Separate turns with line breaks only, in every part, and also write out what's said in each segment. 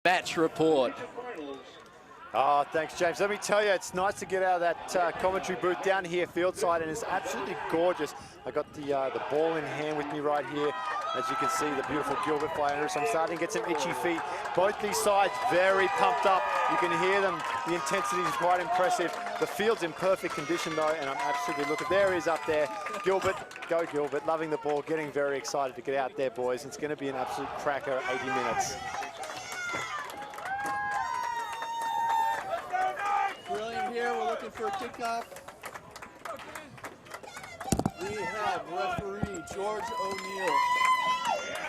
match report.
Oh, thanks, James. Let me tell you, it's nice to get out of that commentary booth down here fieldside, and it's absolutely gorgeous. I got the ball in hand with me right here. As you can see, the beautiful Gilbert flying under, so I'm starting to get some itchy feet. Both these sides very pumped up. You can hear them. The intensity is quite impressive. The field's in perfect condition, though, and I'm absolutely looking. There he is up there. Gilbert, go Gilbert, loving the ball, getting very excited to get out there, boys. It's going to be an absolute cracker 80 minutes.
Brilliant here, we're looking for a kickoff. We have referee George O'Neill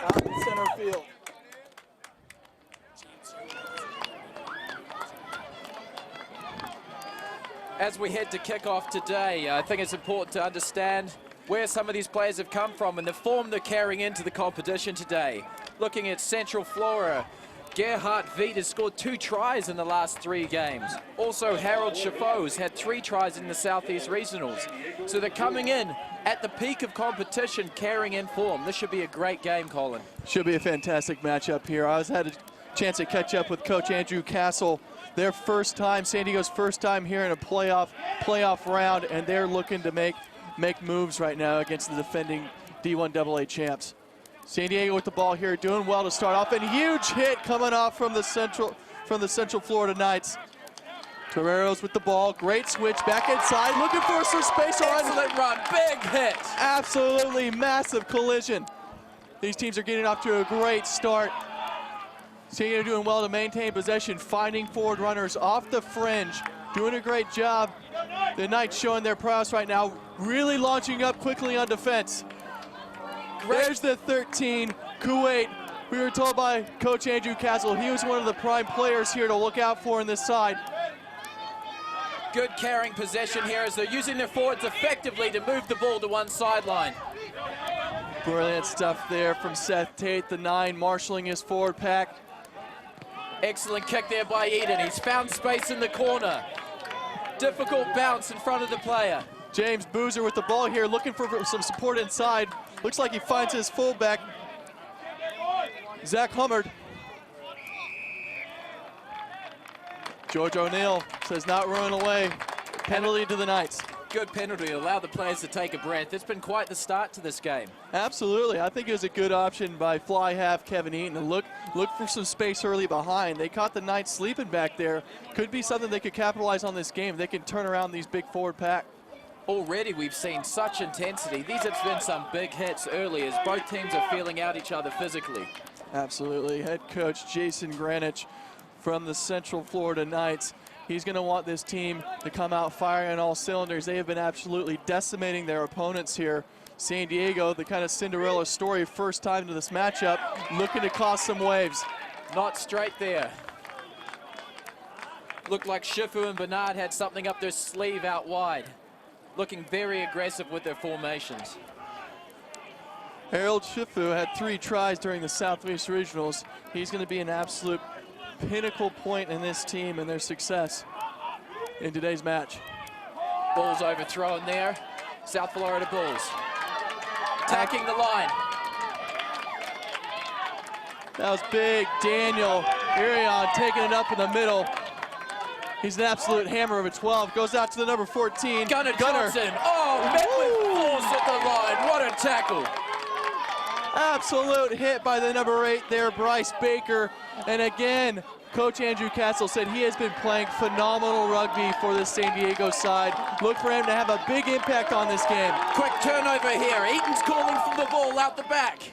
out in center field.
As we head to kickoff today, I think it's important to understand where some of these players have come from and the form they're carrying into the competition today. Looking at Central Florida, Gerhard Wied has scored 2 tries in the last 3 games. Also, Harold Chaffeau's had 3 tries in the Southeast Regionals. So they're coming in at the peak of competition, carrying in form. This should be a great game, Colin.
Should be a fantastic matchup here. I had a chance to catch up with Coach Andrew Castle. Their first time, San Diego's first time here in a playoff round, and they're looking to make moves right now against the defending D1AA champs. San Diego with the ball here, doing well to start off, and huge hit coming off from the Central Florida Knights. Toreros with the ball, great switch back inside, looking for some space.
Excellent run, big hit.
Absolutely massive collision. These teams are getting off to a great start. San Diego doing well to maintain possession, finding forward runners off the fringe, doing a great job. The Knights showing their prowess right now, really launching up quickly on defense. There's the 13, Kuwait. We were told by Coach Andrew Castle he was one of the prime players here to look out for in this side.
Good carrying possession here as they're using their forwards effectively to move the ball to one sideline.
Brilliant stuff there from Seth Tate, the 9, marshalling his forward pack.
Excellent kick there by Eden. He's found space in the corner. Difficult bounce in front of the player.
James Boozer with the ball here, looking for some support inside. Looks like he finds his fullback, Zach Hummard. George O'Neill says not run away. Penalty to the Knights.
Good penalty, allow the players to take a breath. It's been quite the start to this game.
Absolutely, I think it was a good option by fly half Kevin Eaton to look for some space early behind. They caught the Knights sleeping back there. Could be something they could capitalize on this game. They can turn around these big forward pack.
Already we've seen such intensity. These have been some big hits early as both teams are feeling out each other physically.
Absolutely. Head coach Jason Granich from the Central Florida Knights. He's going to want this team to come out firing on all cylinders. They have been absolutely decimating their opponents here. San Diego, the kind of Cinderella story, first time to this matchup, looking to cause some waves.
Not straight there. Looked like Shifu and Bernard had something up their sleeve out wide. Looking very aggressive with their formations.
Harold Shifu had 3 tries during the Southeast Regionals. He's going to be an absolute pinnacle point in this team and their success in today's match.
Ball's overthrown there. South Florida Bulls attacking the line.
That was big. Daniel Irion taking it up in the middle. He's an absolute hammer of a 12. Goes out to the number 14.
Gunnar Johnson. Oh, met with force at the line. What a tackle.
Absolute hit by the number 8 there, Bryce Baker. And again, Coach Andrew Castle said he has been playing phenomenal rugby for the San Diego side. Look for him to have a big impact on this game.
Quick turnover here. Eaton's calling for the ball out the back.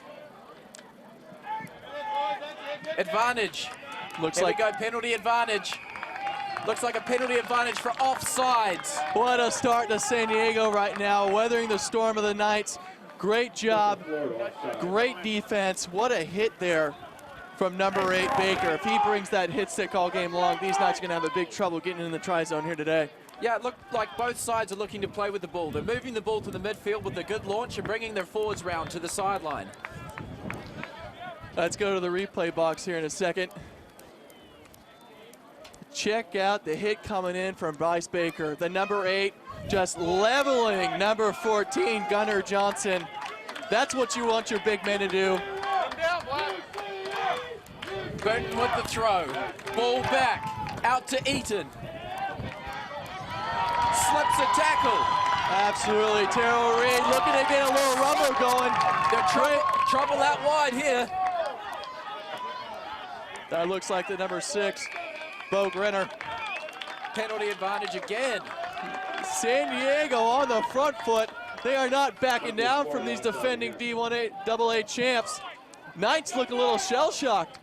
Advantage.
Looks
Here
like
we go, penalty advantage. Looks like a penalty advantage for offsides.
What a start to San Diego right now, weathering the storm of the Knights. Great job, great defense. What a hit there from number 8, Baker. If he brings that hit stick all game long, these Knights are going to have a big trouble getting in the try zone here today.
Yeah, it looked like both sides are looking to play with the ball. They're moving the ball to the midfield with a good launch and bringing their forwards round to the sideline.
Let's go to the replay box here in a second. Check out the hit coming in from Bryce Baker. The number 8 just leveling number 14, Gunnar Johnson. That's what you want your big men to do.
Burton with the throw. Ball back, out to Eaton. Slips a tackle.
Absolutely, Terrell Reed looking to get a little rumble going.
They're trouble out wide here.
That looks like the number 6, Bo Grenner.
Penalty advantage again.
San Diego on the front foot. They are not backing down from these defending D1 AA champs. Knights look a little shell-shocked.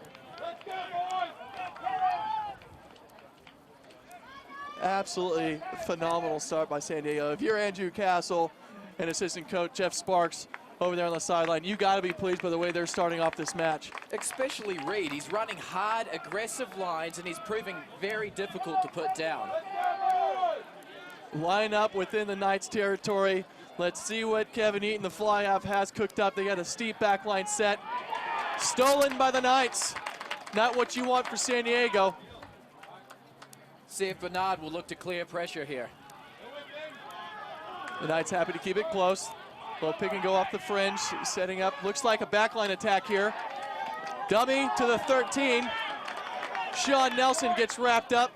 Absolutely phenomenal start by San Diego. If you're Andrew Castle and assistant coach Jeff Sparks over there on the sideline, you got to be pleased by the way they're starting off this match.
Especially Reed. He's running hard, aggressive lines, and he's proving very difficult to put down.
Line up within the Knights territory. Let's see what Kevin Eaton, the fly half, has cooked up. They got a steep back line set. Stolen by the Knights. Not what you want for San Diego.
See if Bernard will look to clear pressure here.
The Knights happy to keep it close. Little pick and go off the fringe, setting up. Looks like a backline attack here. Dummy to the 13. Sean Nelson gets wrapped up.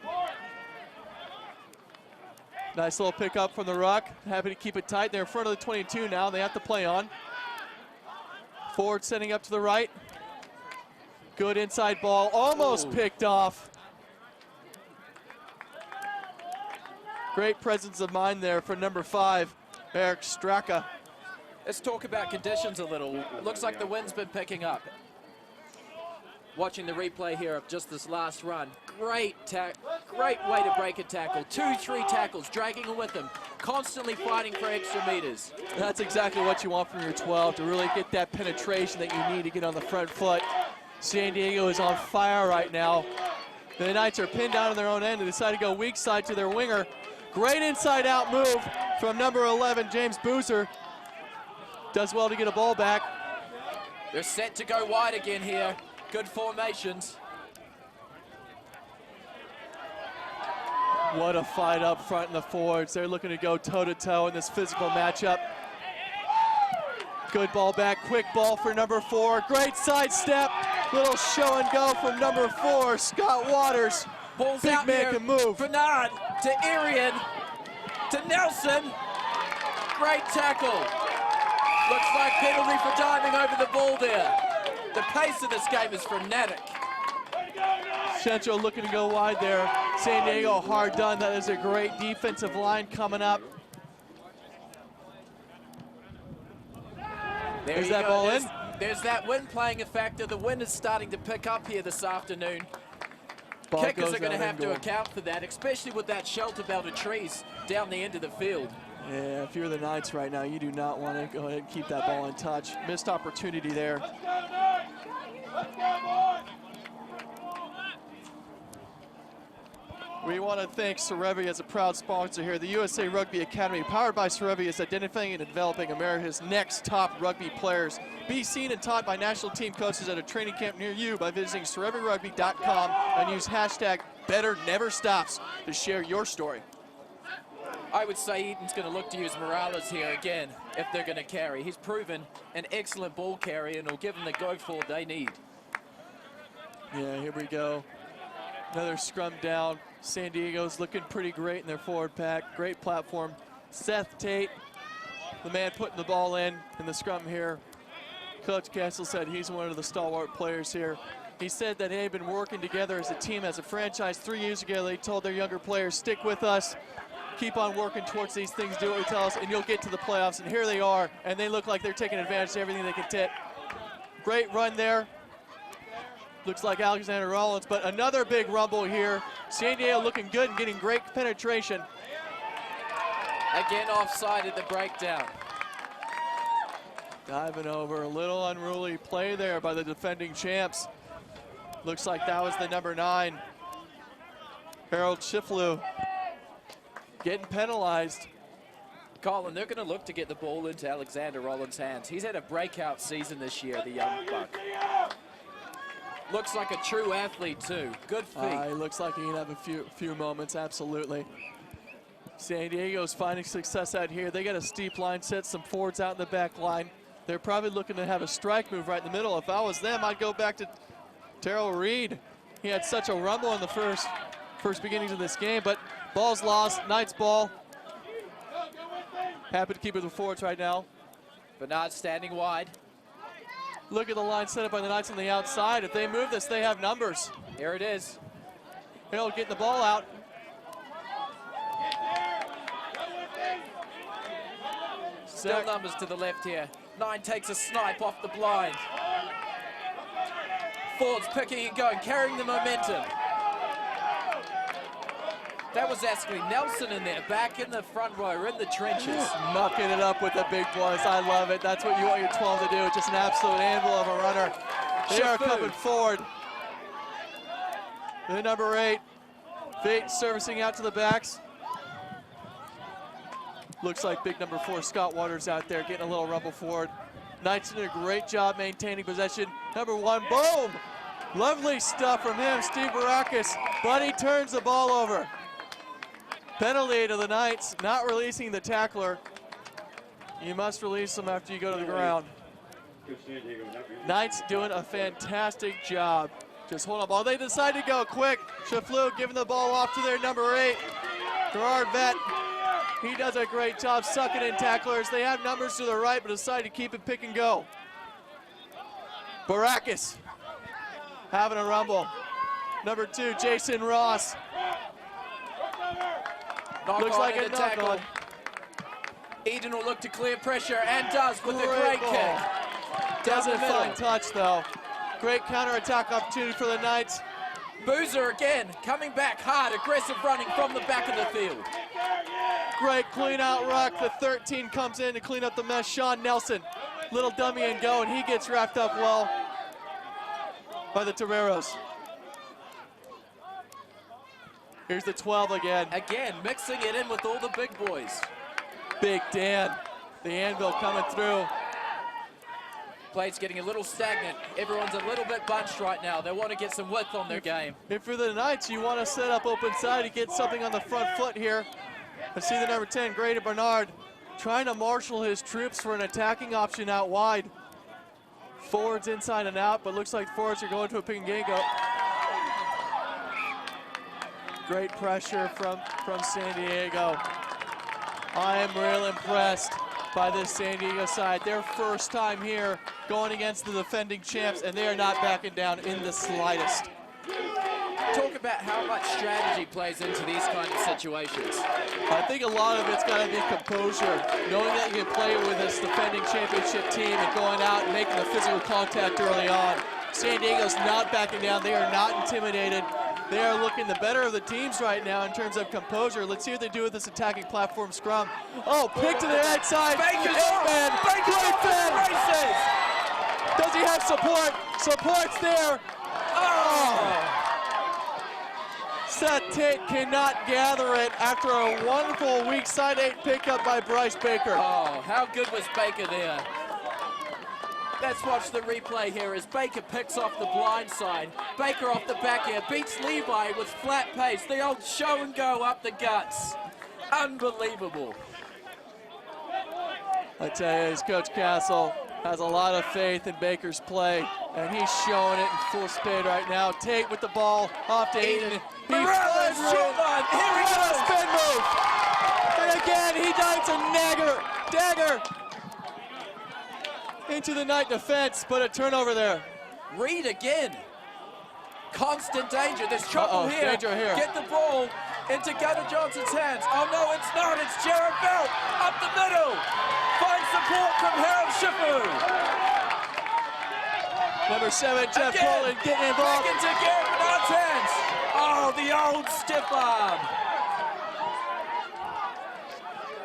Nice little pickup from the ruck. Happy to keep it tight. They're in front of the 22 now. They have to play on. Forward setting up to the right. Good inside ball. Almost picked off. Great presence of mind there for number 5, Eric Straka.
Let's talk about conditions a little. Looks like the wind's been picking up. Watching the replay here of just this last run. Great way to break a tackle. 2-3 tackles, dragging it with them. Constantly fighting for extra meters.
That's exactly what you want from your 12, to really get that penetration that you need to get on the front foot. San Diego is on fire right now. The Knights are pinned down on their own end. They decide to go weak side to their winger. Great inside out move from number 11, James Boozer. Does well to get a ball back.
They're set to go wide again here. Good formations.
What a fight up front in the forwards. They're looking to go toe-to-toe in this physical matchup. Good ball back, quick ball for number 4. Great sidestep. Little show and go from number 4, Scott Waters.
Ball's
Big
out
man
here.
can move.
Bernard to Arian to Nelson. Great tackle. Looks like penalty for diving over the ball there. The pace of this game is frenetic.
Central looking to go wide there. San Diego hard done. That is a great defensive line coming up. There's that ball in.
There's that wind playing a factor. The wind is starting to pick up here this afternoon.
Ball
Kickers
goes
are going to
out
have
in
to
goal.
account for that, especially with that shelter belt of trees down the end of the field.
Yeah, if you're the Knights right now, you do not want to go ahead and keep that ball in touch. Missed opportunity there. We want to thank Cerevi as a proud sponsor here. The USA Rugby Academy, powered by Cerevi, is identifying and developing America's next top rugby players. Be seen and taught by national team coaches at a training camp near you by visiting CereviRugby.com and use hashtag #BetterNeverStops to share your story.
I would say Eaton's going to look to use Morales here again if they're going to carry. He's proven an excellent ball carrier and will give them the go forward they need.
Yeah, here we go. Another scrum down. San Diego's looking pretty great in their forward pack. Great platform. Seth Tate, the man putting the ball in the scrum here. Coach Castle said he's one of the stalwart players here. He said that they had been working together as a team, as a franchise 3 years ago. They told their younger players, stick with us, keep on working towards these things, do what we tell us, and you'll get to the playoffs. And here they are, and they look like they're taking advantage of everything they can take. Great run there. Looks like Alexander Rollins, but another big rumble here. San Diego looking good and getting great penetration.
Again offside at the breakdown.
Diving over, a little unruly play there by the defending champs. Looks like that was the number 9, Harold Shiflu, getting penalized.
Colin, they're going to look to get the ball into Alexander Rollins' hands. He's had a breakout season this year, the young buck. Looks like a true athlete too. Good feet.
He looks like he can have a few moments, absolutely. San Diego's finding success out here. They got a steep line set, some forwards out in the back line. They're probably looking to have a strike move right in the middle. If I was them, I'd go back to Terrell Reed, he had such a rumble in the first beginnings of this game, but ball's lost, Knights ball. Happy to keep it with the forwards right now.
Bernard standing wide.
Look at the line set up by the Knights on the outside. If they move this, they have numbers.
Here it is.
Hill getting the ball out.
Still numbers to the left here. 9 takes a snipe off the blind. Ford's picking and going, carrying the momentum. That was actually Nelson in there, back in the front row, in the trenches.
Mucking it up with the big boys. I love it. That's what you want your 12 to do. Just an absolute anvil of a runner. They are coming forward. The number 8, Fate servicing out to the backs. Looks like big number 4, Scott Waters out there getting a little rumble forward. Knights did a great job maintaining possession. Number 1, boom! Lovely stuff from him, Steve Barakis, but he turns the ball over. Penalty to the Knights, not releasing the tackler. You must release them after you go to the ground. Knights doing a fantastic job. Just hold on ball. They decide to go quick. Shaflu giving the ball off to their number 8, Gerard Vett. He does a great job sucking in tacklers. They have numbers to the right, but decide to keep it pick and go. Barakis having a rumble. Number 2, Jason Ross. Looks like a tackle.
Eden will look to clear pressure and does with a great kick.
Doesn't find touch though. Great counterattack opportunity for the Knights.
Boozer again, coming back hard, aggressive running from the back of the field.
Great clean out ruck. The 13 comes in to clean up the mess. Sean Nelson, little dummy and go, and he gets wrapped up well by the Toreros. Here's the 12 again.
Again, mixing it in with all the big boys.
Big Dan, the anvil coming through.
Play's getting a little stagnant. Everyone's a little bit bunched right now. They want to get some width on their game.
If for the Knights, you want to set up open side to get something on the front foot here. I see the number 10, Grady Bernard, trying to marshal his troops for an attacking option out wide. Forwards inside and out, but looks like forwards are going to a pick and go. Great pressure from San Diego. I am real impressed by this San Diego side. Their first time here going against the defending champs, and they are not backing down in the slightest.
Talk about how much strategy plays into these kind of situations.
I think a lot of it's got to be composure. Knowing that you can play with this defending championship team and going out and making the physical contact early on. San Diego's not backing down. They are not intimidated. They are looking the better of the teams right now in terms of composure. Let's see what they do with this attacking platform scrum. Oh, pick to the right side.
Baker's open.
Great fan.
Races.
Does he have support? Support's there. Oh. Seth Tate cannot gather it after a wonderful weak side 8 pickup by Bryce Baker.
Oh, how good was Baker there? Let's watch the replay here as Baker picks off the blind side. Baker off the back here, beats Levi with flat pace. The old show and go up the guts. Unbelievable.
I tell you, his Coach Castle has a lot of faith in Baker's play, and he's showing it in full speed right now. Tate with the ball, off to Eden. He
Morales, here he goes.
Spin move. And again, he dives a dagger into the Knight defense, but a turnover there.
Reed again. Constant danger. There's trouble here.
Danger here.
Get the ball into Gunnar Johnson's hands. Oh no, it's not. It's Jared Belt up the middle. Finds support from Harold Shifu.
Number 7, Jeff Colin getting involved.
Back into Garrett Bernard's hands. Oh, the old stiff arm.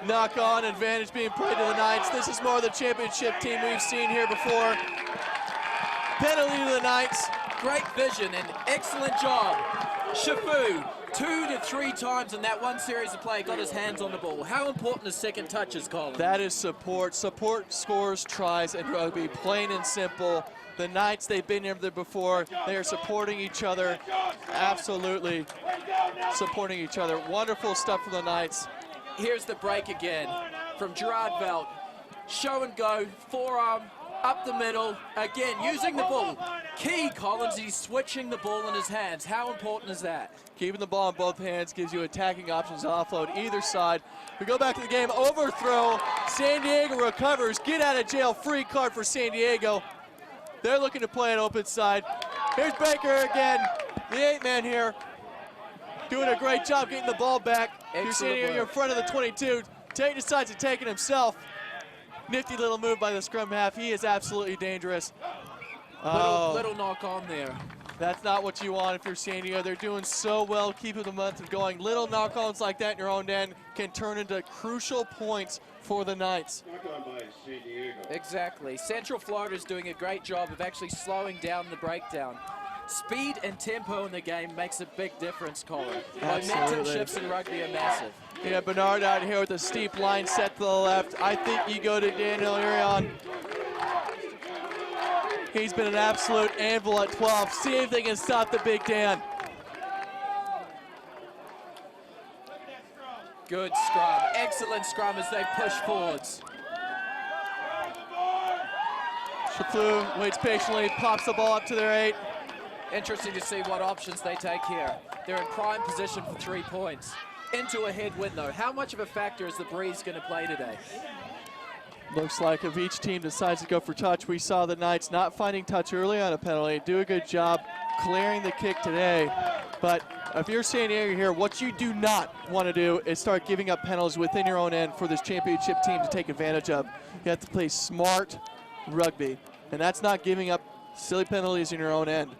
Knock-on advantage being played to the Knights. This is more the championship team we've seen here before. Penalty to the Knights.
Great vision and excellent job. Shifu, 2 to 3 times in that one series of play, got his hands on the ball. How important is second touches, Colin?
That is support. Support scores tries in rugby, plain and simple. The Knights, they've been here before. They are supporting each other. Absolutely supporting each other. Wonderful stuff from the Knights.
Here's the break again from Gerard Velt. Show and go, forearm, Up the middle, again, using the ball. Key, Collins, he's switching the ball in his hands. How important is that?
Keeping the ball in both hands gives you attacking options to offload either side. We go back to the game, overthrow. San Diego recovers, get out of jail, free card for San Diego. They're looking to play an open side. Here's Baker again, the 8-man here. Doing a great job getting the ball back. You're San Diego, you're in front of the 22. Tate decides to take it himself. Nifty little move by the scrum half. He is absolutely dangerous.
Little knock on there.
That's not what you want if you're San Diego. They're doing so well, keeping the momentum going. Little knock-ons like that in your own end can turn into crucial points for the Knights.
Exactly. Central Florida is doing a great job of actually slowing down the breakdown. Speed and tempo in the game makes a big difference, Colin. Momentum shifts in rugby are massive.
Yeah, Bernard out here with a steep line set to the left. I think you go to Daniel Urion. He's been an absolute anvil at 12. See if they can stop the Big Dan.
Good scrum. Excellent scrum as they push forwards.
Chaflou waits patiently, pops the ball up to their 8.
Interesting to see what options they take here. They're in prime position for 3 points. Into a headwind though. How much of a factor is the breeze going to play today?
Looks like if each team decides to go for touch, we saw the Knights not finding touch early on a penalty, do a good job clearing the kick today. But if you're San Diego here, what you do not want to do is start giving up penalties within your own end for this championship team to take advantage of. You have to play smart rugby, and that's not giving up silly penalties in your own end.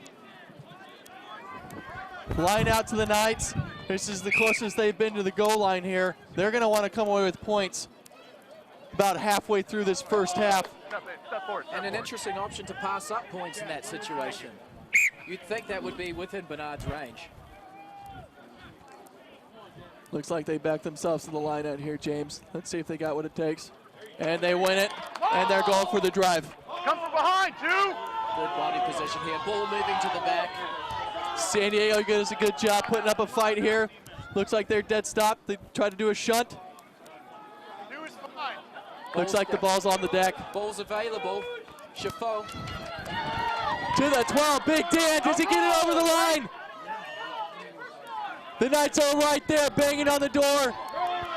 Line out to the Knights. This is the closest they've been to the goal line here. They're going to want to come away with points about halfway through this first half.
And an interesting option to pass up points in that situation. You'd think that would be within Bernard's range.
Looks like they backed themselves to the line out here, James. Let's see if they got what it takes. And they win it, and they're going for the drive.
Come from behind, two.
Good body position here. Ball moving to the back.
San Diego does a good job putting up a fight here. Looks like they're dead stop. They try to do a shunt. Looks like the ball's on the deck.
Ball's available. Chaffo.
To the 12, Big Dan, does he get it over the line? The Knights are right there, banging on the door.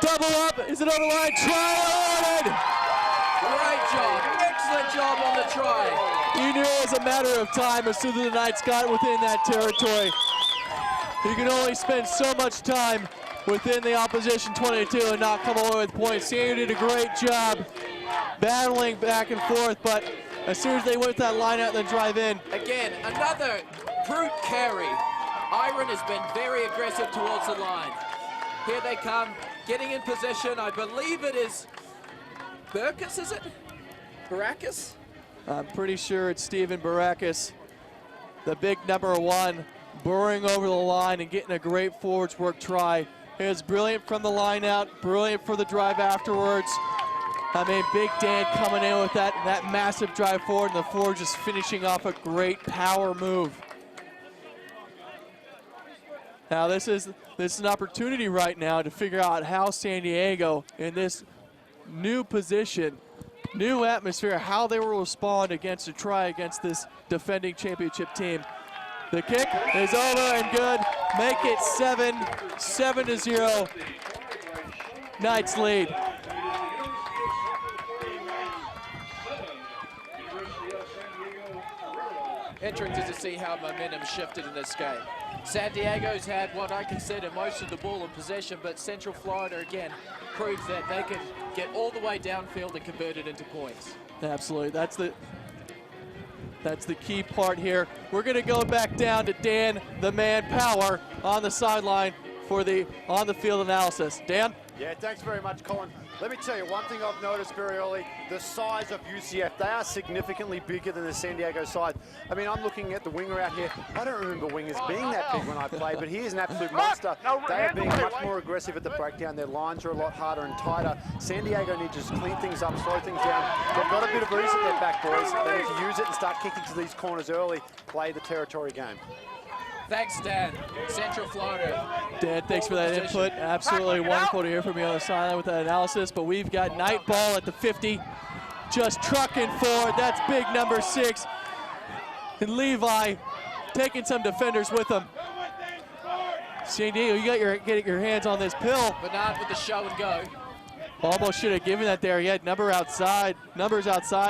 Double up, is it on the line? Try awarded!
Great job, excellent job on the try.
You knew it was a matter of time as soon as the Knights got within that territory. You can only spend so much time within the opposition 22 and not come away with points. Senior did a great job battling back and forth, but as soon as they went that line out and then drive in.
Again, another brute carry. Iron has been very aggressive towards the line. Here they come, getting in position. I believe it is Burkus, is it? Baracus?
I'm pretty sure it's Steven Baracus, the big number 1, burrowing over the line and getting a great forwards work try. It was brilliant from the line out, brilliant for the drive afterwards. I mean, Big Dan coming in with that massive drive forward, and the forward just finishing off a great power move. Now this is an opportunity right now to figure out how San Diego in this new position, new atmosphere, how they will respond against a try against this defending championship team. The kick is over and good. Make it 7-0. Knights lead.
Interested to see how momentum shifted in this game. San Diego's had what I consider most of the ball in possession, but Central Florida again proves that they can get all the way downfield and convert it into points.
Absolutely, that's the key part here. We're gonna go back down to Dan, the man Power, on the sideline for the on-the-field analysis. Dan?
Yeah, thanks very much, Colin. Let me tell you, one thing I've noticed very early, the size of UCF. They are significantly bigger than the San Diego side. I mean, I'm looking at the winger out here. I don't remember wingers being that big when I played, but he is an absolute monster. They are being much more aggressive at the breakdown. Their lines are a lot harder and tighter. San Diego need to just clean things up, slow things down. They've got a bit of breeze at their back, boys. They need to use it and start kicking to these corners early, play the territory game.
Thanks, Dan. Central Florida.
Dan, thanks for that input. Absolutely wonderful to hear from you on the sideline with that analysis. But we've got Night Ball at the 50. just trucking forward. That's big number 6. And Levi taking some defenders with him. San Diego, you got get your hands on this pill.
Bernard with the show and go.
Almost should have given that there. He had numbers outside,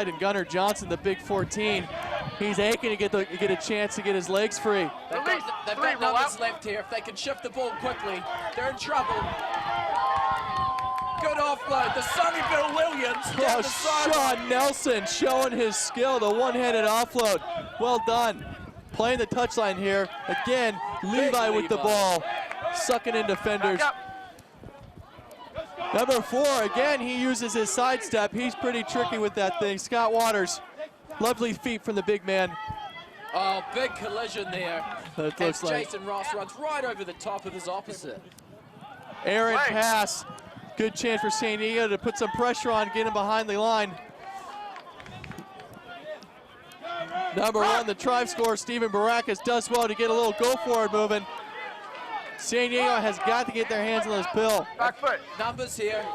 and Gunnar Johnson, the big 14. He's aching to get a chance to get his legs free.
They've got numbers left here. If they can shift the ball quickly, they're in trouble. Good offload. The Sonny Bill Williams down the sideline.
Sean Nelson showing his skill, the one-handed offload. Well done. Playing the touchline here. Again, Levi with the ball, sucking in defenders. Number 4, again, he uses his sidestep. He's pretty tricky with that thing. Scott Waters, lovely feet from the big man.
Oh, big collision there.
That
As
looks like
Jason Ross runs right over the top of his opposite.
errant pass. Good chance for San Diego to put some pressure on, get him behind the line. Number 1, the try scorer, Steven Barakis, does well to get a little go forward moving. San Diego has got to get their hands on this pill.
Back foot.
Numbers here.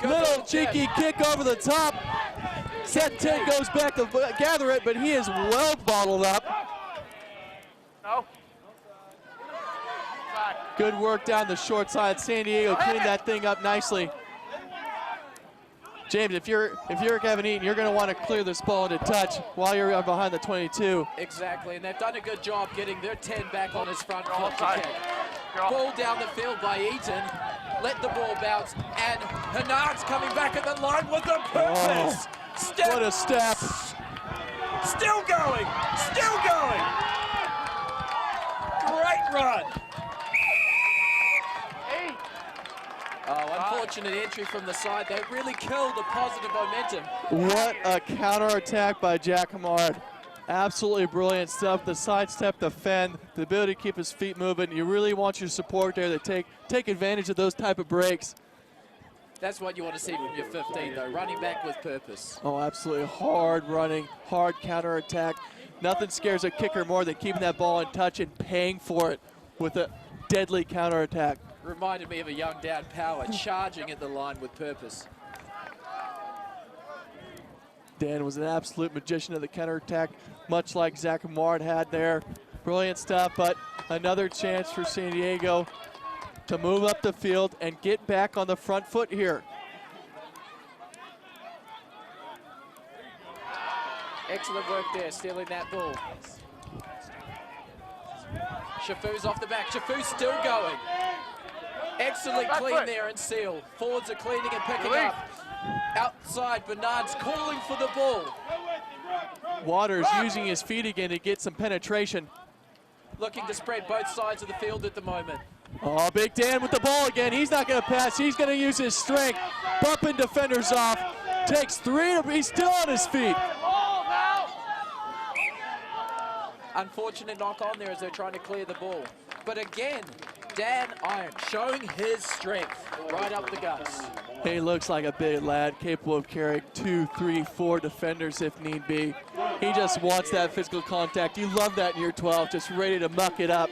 Good
Little cheeky kick over the top. Set 10 goes back to gather it, but he is well bottled up.
No.
Good work down the short side. San Diego cleaned that thing up nicely. James, if you're Kevin Eaton, you're going to want to clear this ball into touch while you're behind the 22.
Exactly, and they've done a good job getting their 10 back on his front foot to kick. Ball down the field by Eaton. Let the ball bounce, and Hernand's coming back at the line with a purpose.
What a step.
Still going, still going. Great run. Oh, unfortunate entry from the side. They really killed the positive momentum.
What a counterattack by Jack Hamard. Absolutely brilliant stuff. The sidestep, the fend, the ability to keep his feet moving. You really want your support there to take advantage of those type of breaks.
That's what you want to see from your 15, though, running back with purpose.
Oh, absolutely hard running, hard counterattack. Nothing scares a kicker more than keeping that ball in touch and paying for it with a deadly counterattack.
Reminded me of a young Dan Power charging at the line with purpose.
Dan was an absolute magician of the counterattack, much like Zach Hamard had there. Brilliant stuff, but another chance for San Diego to move up the field and get back on the front foot here.
Excellent work there, stealing that ball. Shafu's off the back. Shafu's still going. Excellent clean there and seal. Forwards are cleaning and picking up. Outside, Bernard's calling for the ball.
Waters using his feet again to get some penetration.
Looking to spread both sides of the field at the moment.
Oh, Big Dan with the ball again. He's not going to pass. He's going to use his strength. Bumping defenders off. Takes 3. He's still on his feet.
Unfortunate knock on there as they're trying to clear the ball. But again, Dan Iron showing his strength right up the guts.
He looks like a big lad, capable of carrying 2, 3, 4 defenders if need be. He just wants that physical contact. You love that in year 12, just ready to muck it up.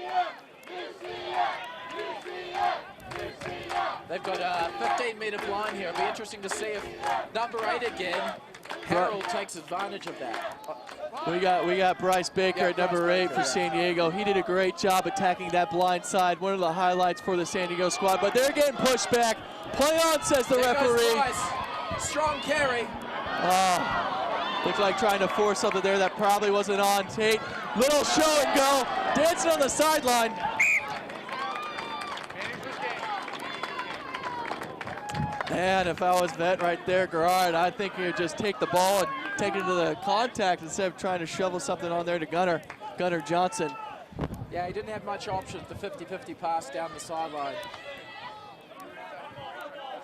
They've got a 15-meter blind here. It'll be interesting to see if number 8 again, Harold, takes advantage of that.
We got Bryce Baker at number 8 for San Diego. He did a great job attacking that blind side. One of the highlights for the San Diego squad, but they're getting pushed back. Play on, says the referee.
Strong carry.
Oh, looked like trying to force something there that probably wasn't on. Tate, little show and go, dancing on the sideline. Man, if I was vet right there, Gerard, I think you'd just take the ball and take it to the contact instead of trying to shovel something on there to Gunnar Johnson.
Yeah, he didn't have much options, the 50-50 pass down the sideline.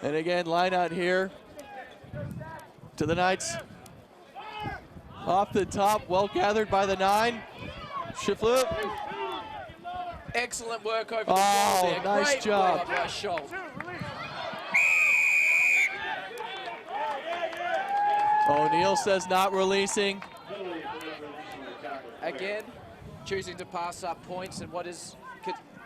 And again, line out here to the Knights. Off the top, well gathered by the 9. Shiflu.
Excellent work over the ball there.
Nice
Great
job.
work by Schultz.
O'Neal says not releasing.
Again, choosing to pass up points in what is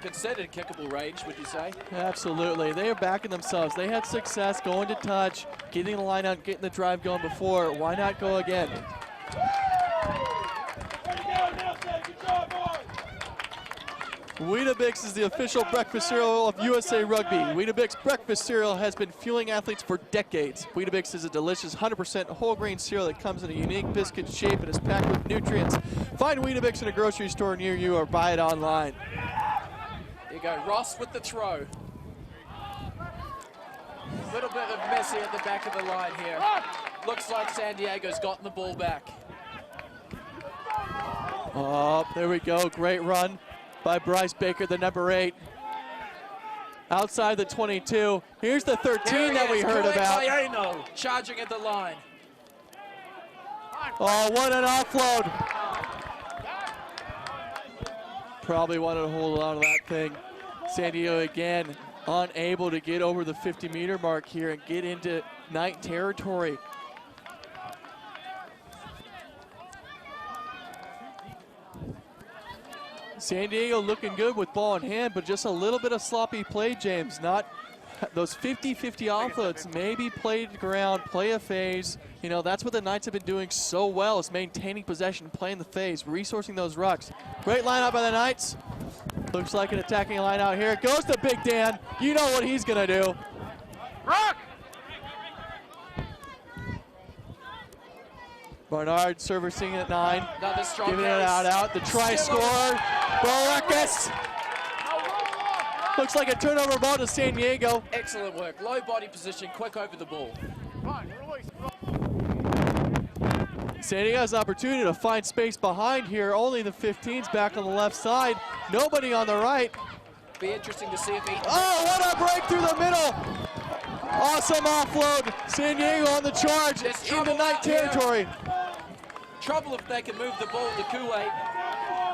considered kickable range, would you say?
Absolutely. They are backing themselves. They had success going to touch, getting the line out, getting the drive going before. Why not go again? Weetabix is the official breakfast cereal of USA Rugby. Weetabix breakfast cereal has been fueling athletes for decades. Weetabix is a delicious 100% whole grain cereal that comes in a unique biscuit shape and is packed with nutrients. Find Weetabix in a grocery store near you or buy it online.
There you go, Ross with the throw. Little bit of messy at the back of the line here. Looks like San Diego's gotten the ball back.
Oh, there we go, great run by Bryce Baker, the number 8. Outside the 22. Here's the 13 that we heard about.
Charging at the line.
Oh, what an offload. Probably wanted to hold on to that thing. San Diego again unable to get over the 50-meter mark here and get into Knight territory. San Diego looking good with ball in hand, but just a little bit of sloppy play, James. Not those 50-50 offloads, maybe play to ground, play a phase. You know, that's what the Knights have been doing so well, is maintaining possession, playing the phase, resourcing those rucks. Great lineup by the Knights. Looks like an attacking line out here. Goes to Big Dan. You know what he's gonna do.
Rock!
Barnard servicing at 9.
Another strong
Giving it
pace.
out. The try score. Barakas. Looks like a turnover ball to San Diego.
Excellent work. Low body position, quick over the ball.
Fine, release.
San Diego has an opportunity to find space behind here. Only the 15's back on the left side. Nobody on the right.
Be interesting to see if he...
Oh, what a break through the middle. Awesome offload. San Diego on the charge into Knight territory.
Trouble if they can move the ball to Kuwait.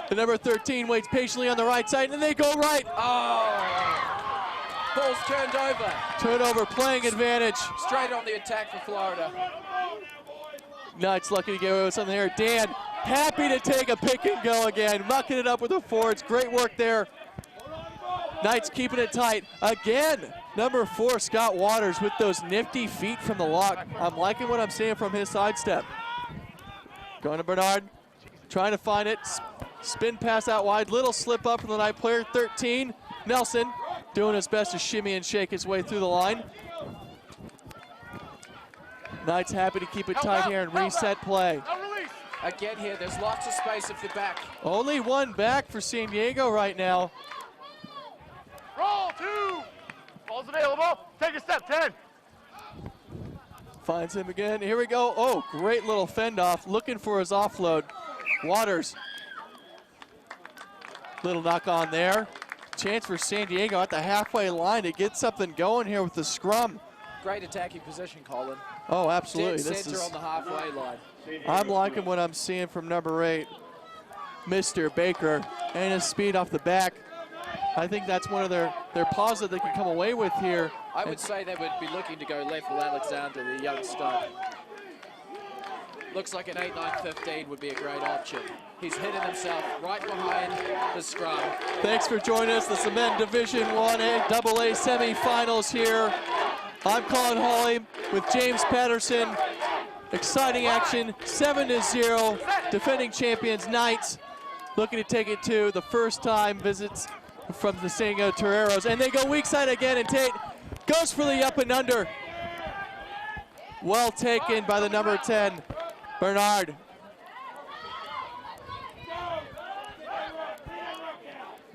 The number 13 waits patiently on the right side, and they go right.
Oh! Ball's turned over.
Turnover, playing advantage.
Straight on the attack for Florida.
Knights lucky to get away with something there. Dan, happy to take a pick and go again. Mucking it up with the forwards. Great work there. Knights keeping it tight. Again, number 4, Scott Waters with those nifty feet from the lock. I'm liking what I'm seeing from his sidestep. Going to Bernard, trying to find it. Spin pass out wide. Little slip up from the Knight player. 13, Nelson, doing his best to shimmy and shake his way through the line. Knights happy to keep it tight here and reset play.
Again here, there's lots of space at the back.
Only one back for San Diego right now.
Roll 2. Ball's available. Take a step, 10.
Finds him again. Here we go. Oh, great little fend off. Looking for his offload. Waters. Little knock on there. Chance for San Diego at the halfway line to get something going here with the scrum.
Great attacking position, Colin.
Oh, absolutely.
Dead
This
center
is,
on the halfway line.
I'm liking what I'm seeing from number 8, Mr. Baker, and his speed off the back. I think that's one of their positives they can come away with here.
I would say they would be looking to go left with Alexander, the young stud. Looks like an 8-9-15 would be a great option. He's hitting himself right behind the scrum.
Thanks for joining us. This is the Men Division 1A AA semifinals here. I'm Colin Hawley with James Patterson. Exciting action, 7-0. Defending champions Knights looking to take it to the first time visits from the San Diego Toreros. And they go weak side again, and Tate goes for the up and under. Well taken by the number 10, Bernard.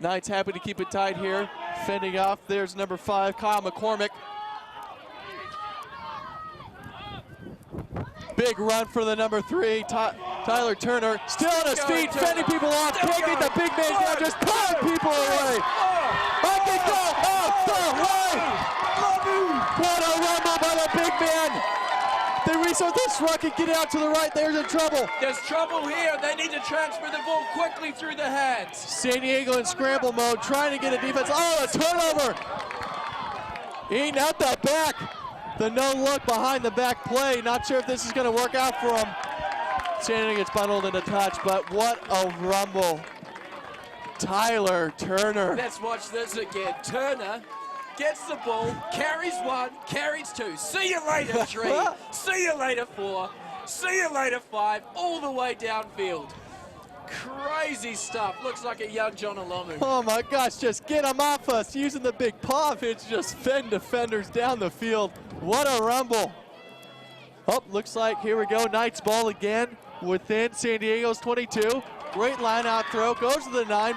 Knights happy to keep it tight here. Fending off, there's number 5, Kyle McCormick. Big run for the number 3, Tyler Turner. Still on his feet, fending people off. Can't get the big man down, just pulling people away. I can go off the way. What a rumble by the big man. They resort this ruck and get it out to the right. There's in trouble.
There's trouble here. They need to transfer the ball quickly through the hands.
San Diego in scramble mode, trying to get a defense. Oh, a turnover. Eating out the back. The no look behind the back play. Not sure if this is going to work out for him. San Diego gets bundled into touch, but what a rumble. Tyler Turner.
Let's watch this again. Turner gets the ball, carries 1, carries 2. See you later, 3. See you later, 4. See you later, 5. All the way downfield. Crazy stuff. Looks like a young John Olomu.
Oh my gosh, just get him off us. Using the big paw pitch, just fend defenders down the field. What a rumble. Oh, looks like here we go. Knights ball again within San Diego's 22. Great line out throw, goes to the 9.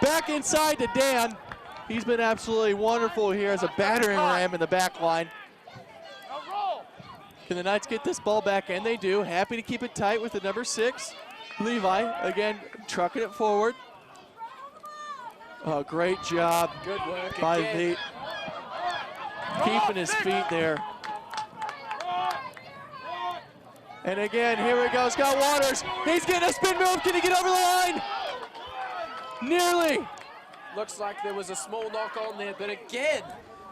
Back inside to Dan. He's been absolutely wonderful here as a battering ram in the back line. Can the Knights get this ball back? And they do. Happy to keep it tight with the number 6. Levi, again, trucking it forward. Oh, great job.
Good work
by
again.
Keeping his feet there. And again, here we go, Scott Waters. He's getting a spin move. Can he get over the line? Nearly.
Looks like there was a small knock on there, but again,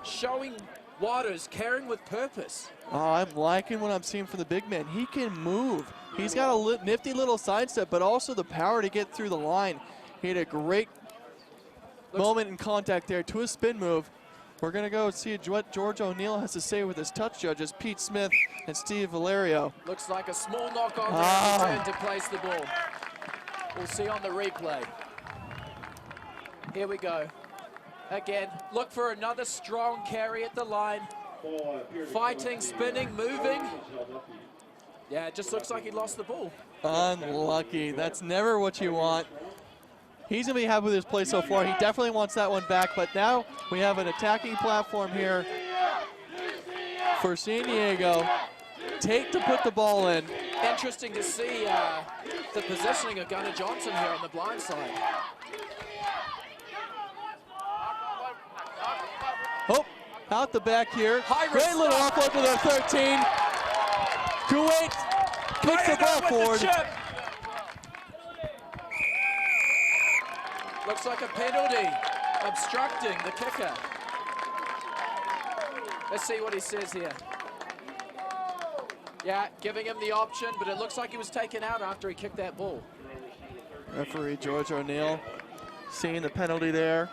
showing Waters carrying with purpose.
Oh, I'm liking what I'm seeing from the big man. He can move. He's got a nifty little sidestep, but also the power to get through the line. He had a great moment in contact there to a spin move. We're going to go see what George O'Neill has to say with his touch judges, Pete Smith and Steve Valerio.
Looks like a small knock on there return to place the ball. We'll see on the replay. Here we go. Again, look for another strong carry at the line. Fighting, spinning, moving. Yeah, it just looks like he lost the ball.
Unlucky. That's never what you want. He's going to be happy with his play so far. He definitely wants that one back, but now we have an attacking platform here for San Diego. Take to put the ball in.
Interesting to see the positioning of Gunnar Johnson here on the blind side.
Oh, out the back here. Great
risk
little
stop.
offload to the 13. Kuwait kicks the ball forward.
Looks like a penalty, obstructing the kicker. Let's see what he says here. Yeah, giving him the option, but it looks like he was taken out after he kicked that ball.
Referee George O'Neill seeing the penalty there.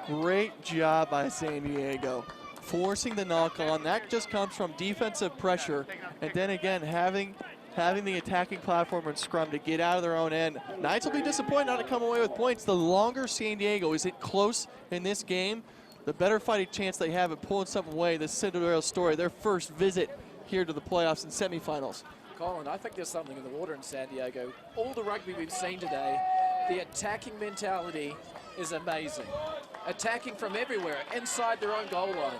Great job by San Diego. Forcing the knock on. That just comes from defensive pressure. And then again, having the attacking platform and scrum to get out of their own end. Knights will be disappointed not to come away with points. The longer San Diego is close in this game, the better fighting chance they have at pulling something away. The Cinderella story, their first visit here to the playoffs and semifinals.
Colin, I think there's something in the water in San Diego. All the rugby we've seen today, the attacking mentality is amazing. Attacking from everywhere, inside their own goal line.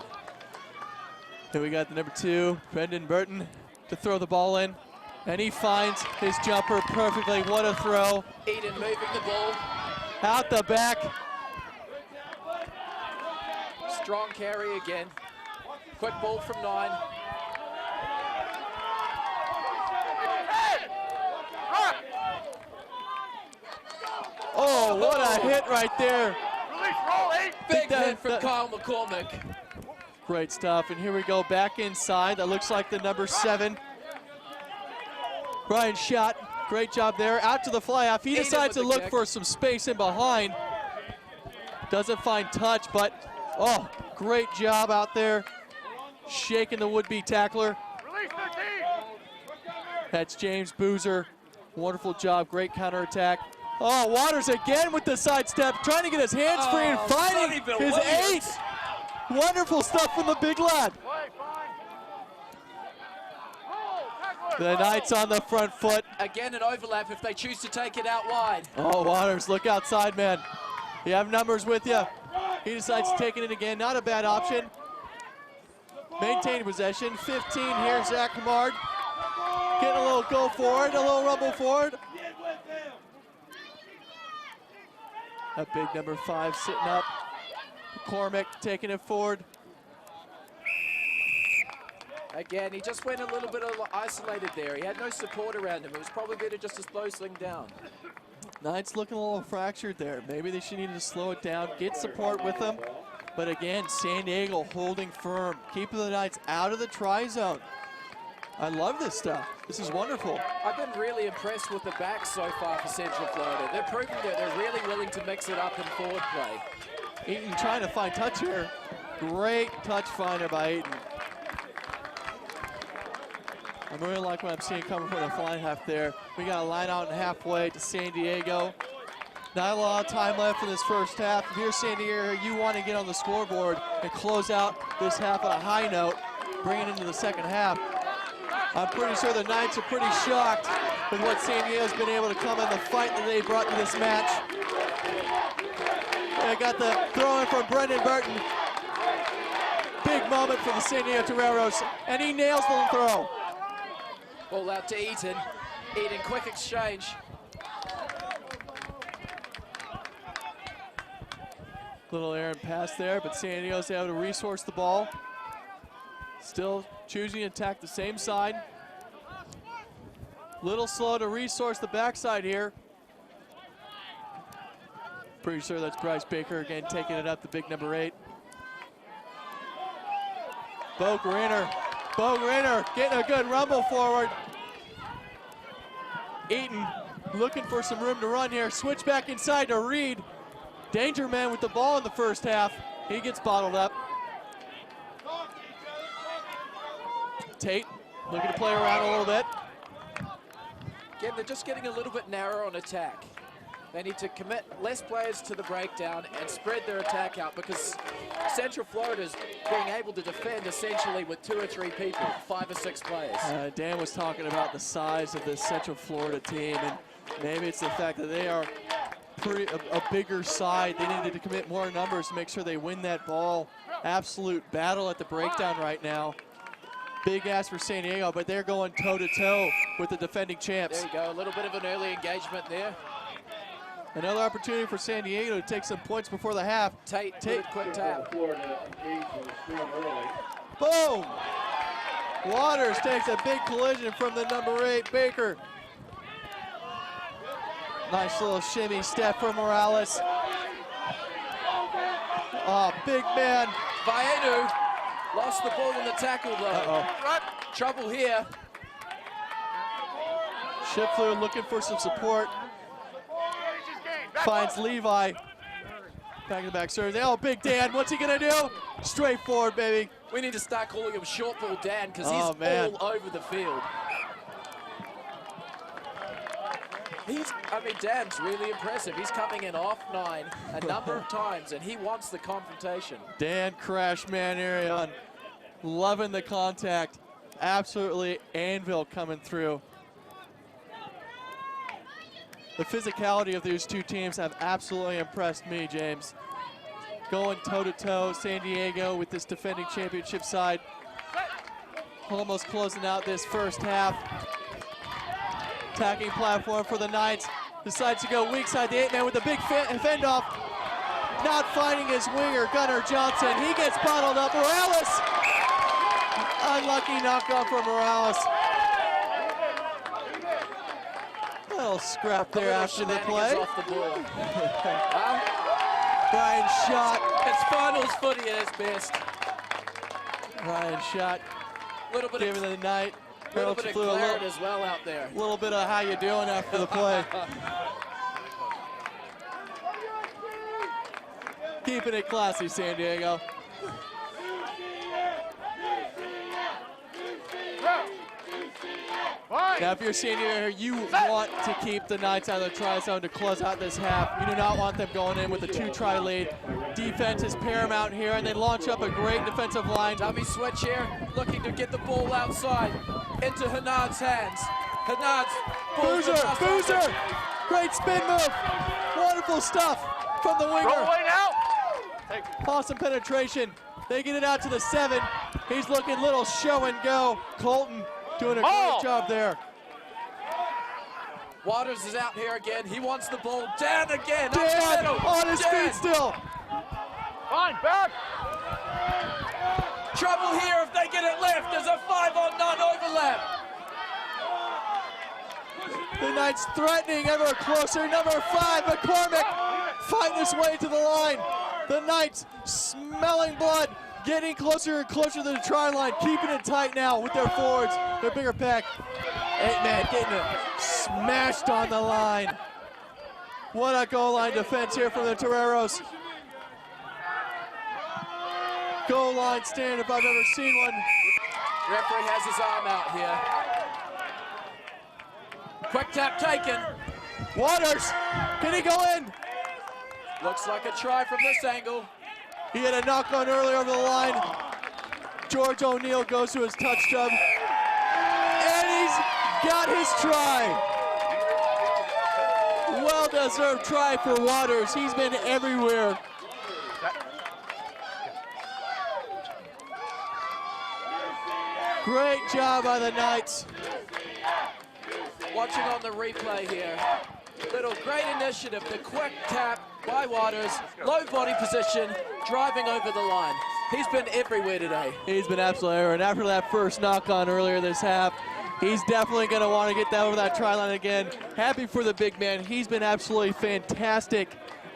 Here we got the number 2, Brendan Burton, to throw the ball in. And he finds his jumper perfectly. What a throw.
Eden moving the ball.
Out the back.
Strong carry again. Quick ball from 9.
Oh, what a hit right there.
Big hit from Kyle McCormick.
Great stuff. And here we go back inside. That looks like the number 7. Ryan Schott, great job there. Out to the fly off. He decides to look for some space in behind. Doesn't find touch, but oh, great job out there. Shaking the would-be tackler. That's James Boozer. Wonderful job, great counterattack. Oh, Waters again with the sidestep, trying to get his hands free and finding his 8. Wonderful stuff from the big lad. The Knights on the front foot.
Again, an overlap if they choose to take it out wide.
Oh, Waters, look outside, man. You have numbers with you. He decides to take it in again. Not a bad option. Maintain possession. 15 here, Zach Hamard. Getting a little go forward, a little rumble forward. A big number 5 sitting up. McCormick taking it forward.
Again, he just went a little bit isolated there. He had no support around him. It was probably better just to slow this thing down.
Knights looking a little fractured there. Maybe they should need to slow it down, get support with them. But again, San Diego holding firm, keeping the Knights out of the try zone. I love this stuff. This is wonderful.
I've been really impressed with the backs so far for Central Florida. They're proving that they're really willing to mix it up in forward play.
Eaton trying to find touch here. Great touch finder by Eaton. I'm really like what I'm seeing coming from the flying half there. We got a line out and halfway to San Diego. Not a lot of time left in this first half. If you're San Diego, you want to get on the scoreboard and close out this half on a high note, bring it into the second half. I'm pretty sure the Knights are pretty shocked with what San Diego's been able to come in the fight that they brought to this match. I got the throw in from Brendan Burton. Big moment for the San Diego Toreros, and he nails the throw.
Ball out to Eaton. Eaton, quick exchange.
Little errant pass there, but San Diego's able to resource the ball. Still choosing to attack the same side. Little slow to resource the backside here. Pretty sure that's Bryce Baker again taking it up, the big number 8. Bo Greener getting a good rumble forward. Eaton looking for some room to run here. Switch back inside to Reed. Danger man with the ball in the first half. He gets bottled up. Tate looking to play around a little bit.
Again, they're just getting a little bit narrow on attack. They need to commit less players to the breakdown and spread their attack out, because Central Florida's being able to defend essentially with 2 or 3 people, 5 or 6 players.
Dan was talking about the size of this Central Florida team, and maybe it's the fact that they are a bigger side. They needed to commit more numbers to make sure they win that ball. Absolute battle at the breakdown right now. Big ask for San Diego, but they're going toe-to-toe with the defending champs.
There you go, a little bit of an early engagement there.
Another opportunity for San Diego to take some points before the half.
Tate, quick tap.
Boom! Waters takes a big collision from the number 8, Baker. Nice little shimmy step from Morales. Oh, big man.
Vaenu lost the ball in the tackle though. Trouble here.
Schiffler looking for some support. Finds Levi. Back in the back serve. Oh, big Dan, what's he gonna do? Straight forward, baby.
We need to start calling him short ball Dan, because he's all over the field. Dan's really impressive. He's coming in off 9 a number of times, and he wants the confrontation.
Dan Crash Manarion, loving the contact. Absolutely anvil coming through. The physicality of these two teams have absolutely impressed me, James. Going toe-to-toe, San Diego with this defending championship side. Almost closing out this first half. Attacking platform for the Knights. Decides to go weak side, the 8-man with a big fend off. Not finding his winger, Gunnar Johnson. He gets bottled up. Morales! Unlucky knockoff for Morales. A little scrap there after the play.
Off the ball.
Brian Schott.
It's finals footy at its best.
Brian Schott.
Little bit
giving the night.
A little bit of clarity as well out there.
A little bit of how you doing after the play. Keeping it classy, San Diego. Now, if you're San Diego, you want to keep the Knights out of the try zone to close out this half. You do not want them going in with a 2-try lead. Defense is paramount here, and they launch up a great defensive line.
Dummy switch here, looking to get the ball outside into Hernard's hands. Hernard's
Boozer! Great spin move. Wonderful stuff from the winger.
Roll away now.
Awesome penetration. They get it out to the 7. He's looking little show and go. Colton doing a great job there.
Waters is out here again. He wants the ball. Dan again.
Dan on his feet still.
Fine, back.
Trouble here if they get it left. There's a 5-on-none overlap.
The Knights threatening ever closer. Number 5, McCormick, fighting his way to the line. The Knights smelling blood, getting closer and closer to the try line, keeping it tight now with their forwards, their bigger pack. 8-man getting it smashed on the line. What a goal line defense here from the Toreros. Goal line stand if I've ever seen one.
Referee has his arm out here. Quick tap taken.
Waters, can he go in?
Looks like a try from this angle.
He had a knock on earlier over the line. George O'Neill goes to his touch job. And he's got his try. Well-deserved try for Waters. He's been everywhere. Great job by the Knights.
Watching on the replay here. Little great initiative, the quick tap by Waters, low body position, driving over the line. He's been everywhere today.
He's been absolutely everywhere. And after that first knock on earlier this half, he's definitely going to want to get that over that try line again. Happy for the big man. He's been absolutely fantastic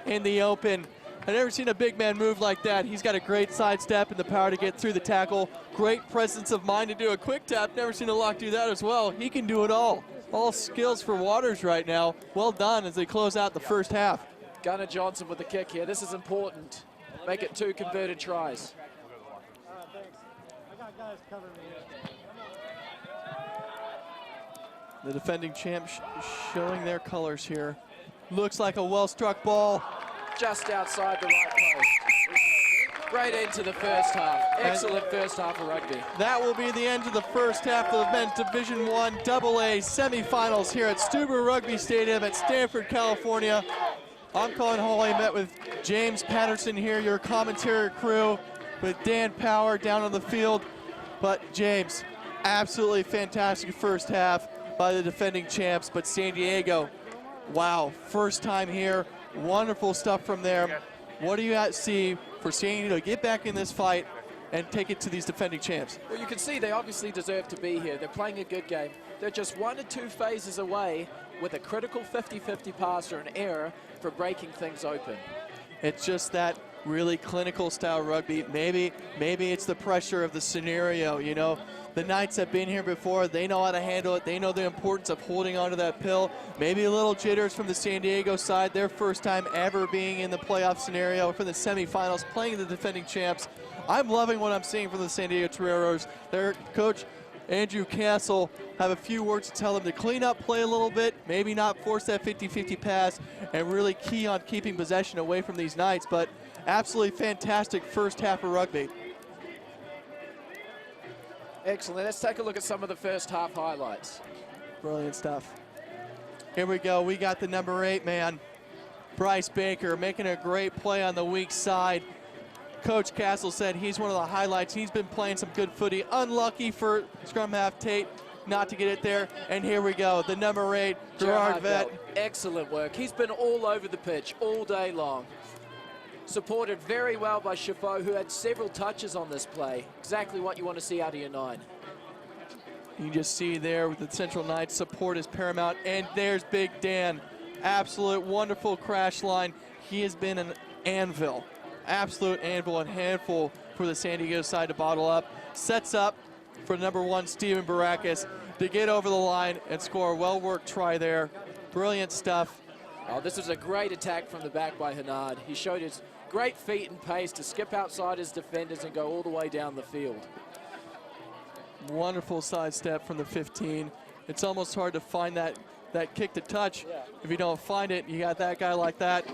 in the open. I've never seen a big man move like that. He's got a great sidestep and the power to get through the tackle. Great presence of mind to do a quick tap. Never seen a lock do that as well. He can do it all. All skills for Waters right now. Well done as they close out the first half.
Gunnar Johnson with the kick here. This is important. Make it 2 converted tries.
The defending champs showing their colors here. Looks like a well-struck ball.
Just outside the right post. Right into the first half. Excellent first half of rugby.
That will be the end of the first half of the men's Division I AA semifinals here at Stuber Rugby Stadium at Stanford, California. I'm Colin Hawley, met with James Patterson here, your commentary crew, with Dan Power down on the field. But James, absolutely fantastic first half by the defending champs, but San Diego, wow, first time here, wonderful stuff from them. What do you see for San Diego to get back in this fight and take it to these defending champs?
Well, you can see they obviously deserve to be here. They're playing a good game. They're just 1 or 2 phases away with a critical 50-50 pass or an error for breaking things open.
It's just that really clinical style rugby. Maybe it's the pressure of the scenario, you know. The Knights have been here before. They know how to handle it. They know the importance of holding onto that pill. Maybe a little jitters from the San Diego side. Their first time ever being in the playoff scenario for the semifinals, playing the defending champs. I'm loving what I'm seeing from the San Diego Toreros. Their coach, Andrew Castle, have a few words to tell them to clean up play a little bit, maybe not force that 50-50 pass, and really key on keeping possession away from these Knights. But absolutely fantastic first half of rugby.
Excellent. Let's take a look at some of the first half highlights.
Brilliant stuff. Here we go. We got the number 8 man, Bryce Baker, making a great play on the weak side. Coach Castle said he's one of the highlights. He's been playing some good footy. Unlucky for scrum half Tate not to get it there. And here we go. The number 8, Gerard Vett.
Excellent work. He's been all over the pitch all day long. Supported very well by Chaffeau, who had several touches on this play. Exactly what you want to see out of your 9.
You just see there with the Central Knights, support is paramount. And there's Big Dan. Absolute wonderful crash line. He has been an anvil. Absolute anvil and handful for the San Diego side to bottle up. Sets up for number 1, Steven Barakis, to get over the line and score a well-worked try there. Brilliant stuff.
Oh, this was a great attack from the back by Hernard. He showed his great feet and pace to skip outside his defenders and go all the way down the field.
Wonderful sidestep from the 15. It's almost hard to find that kick to touch. If you don't find it, you got that guy like that.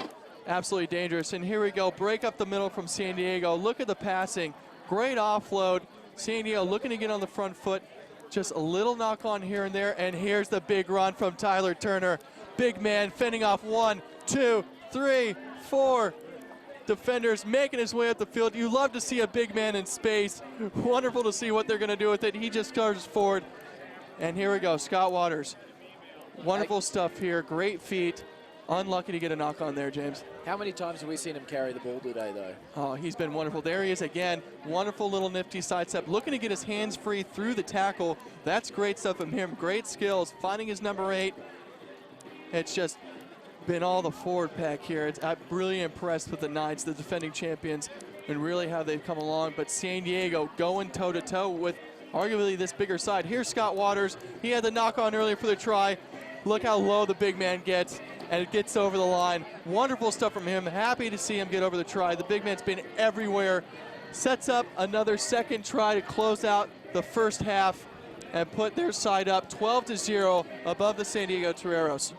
Absolutely dangerous. And here we go, break up the middle from San Diego. Look at the passing. Great offload. San Diego looking to get on the front foot. Just a little knock on here and there. And here's the big run from Tyler Turner. Big man fending off 1, 2, 3, 4 defenders, making his way up the field. You love to see a big man in space. Wonderful to see what they're going to do with it. He just charges forward. And here we go, Scott Waters. Wonderful stuff here. Great feet. Unlucky to get a knock on there, James.
How many times have we seen him carry the ball today, though?
Oh, he's been wonderful. There he is again. Wonderful little nifty sidestep. Looking to get his hands free through the tackle. That's great stuff from him. Great skills. Finding his number 8. It's just been all the forward pack here. I'm really impressed with the Knights, the defending champions, and really how they've come along. But San Diego going toe-to-toe with arguably this bigger side. Here's Scott Waters. He had the knock on earlier for the try. Look how low the big man gets, and it gets over the line. Wonderful stuff from him. Happy to see him get over the try. The big man's been everywhere. Sets up another second try to close out the first half and put their side up 12-0 above the San Diego Toreros.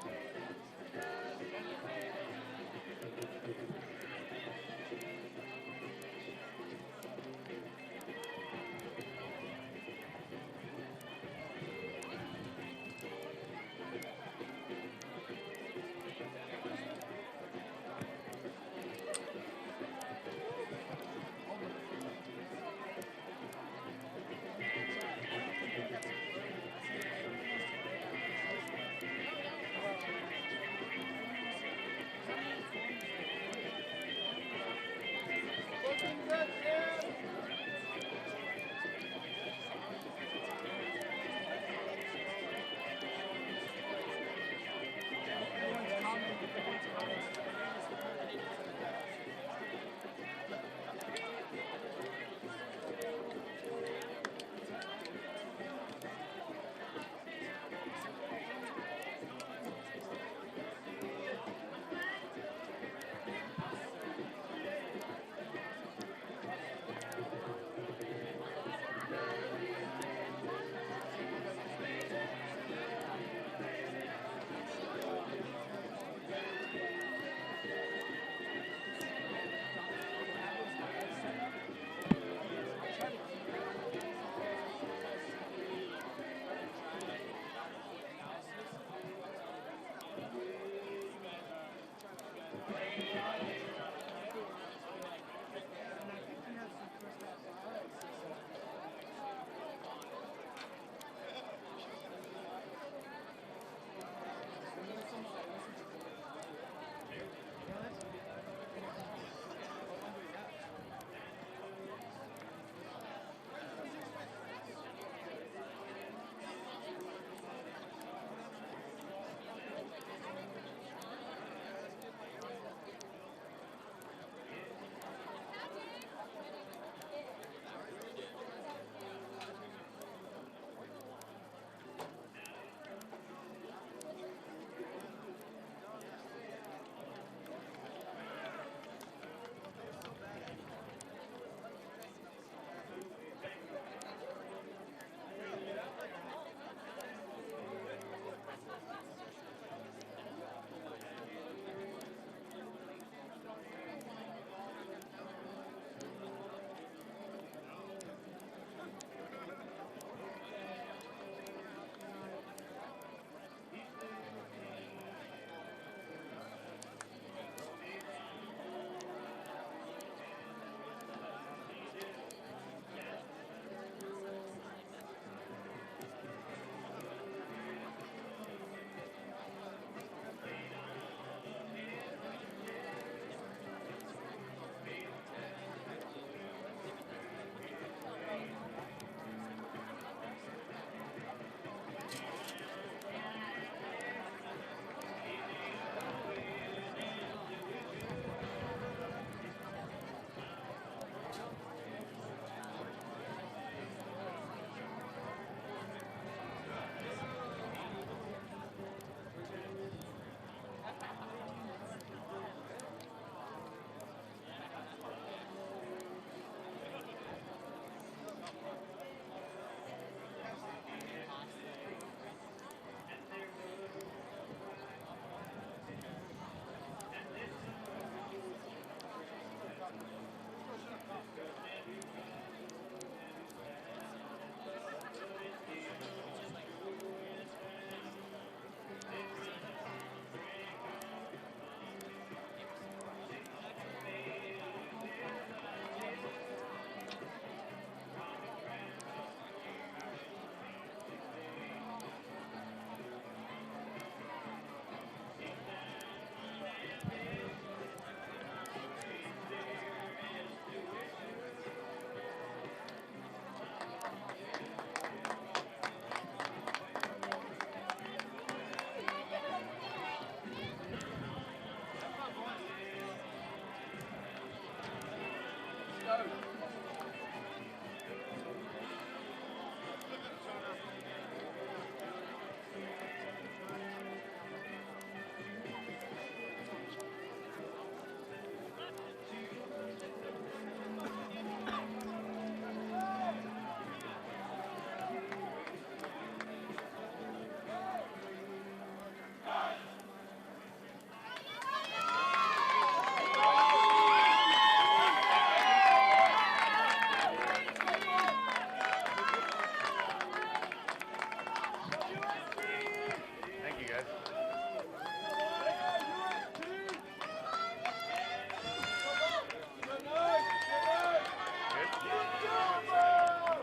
Thank you, guys.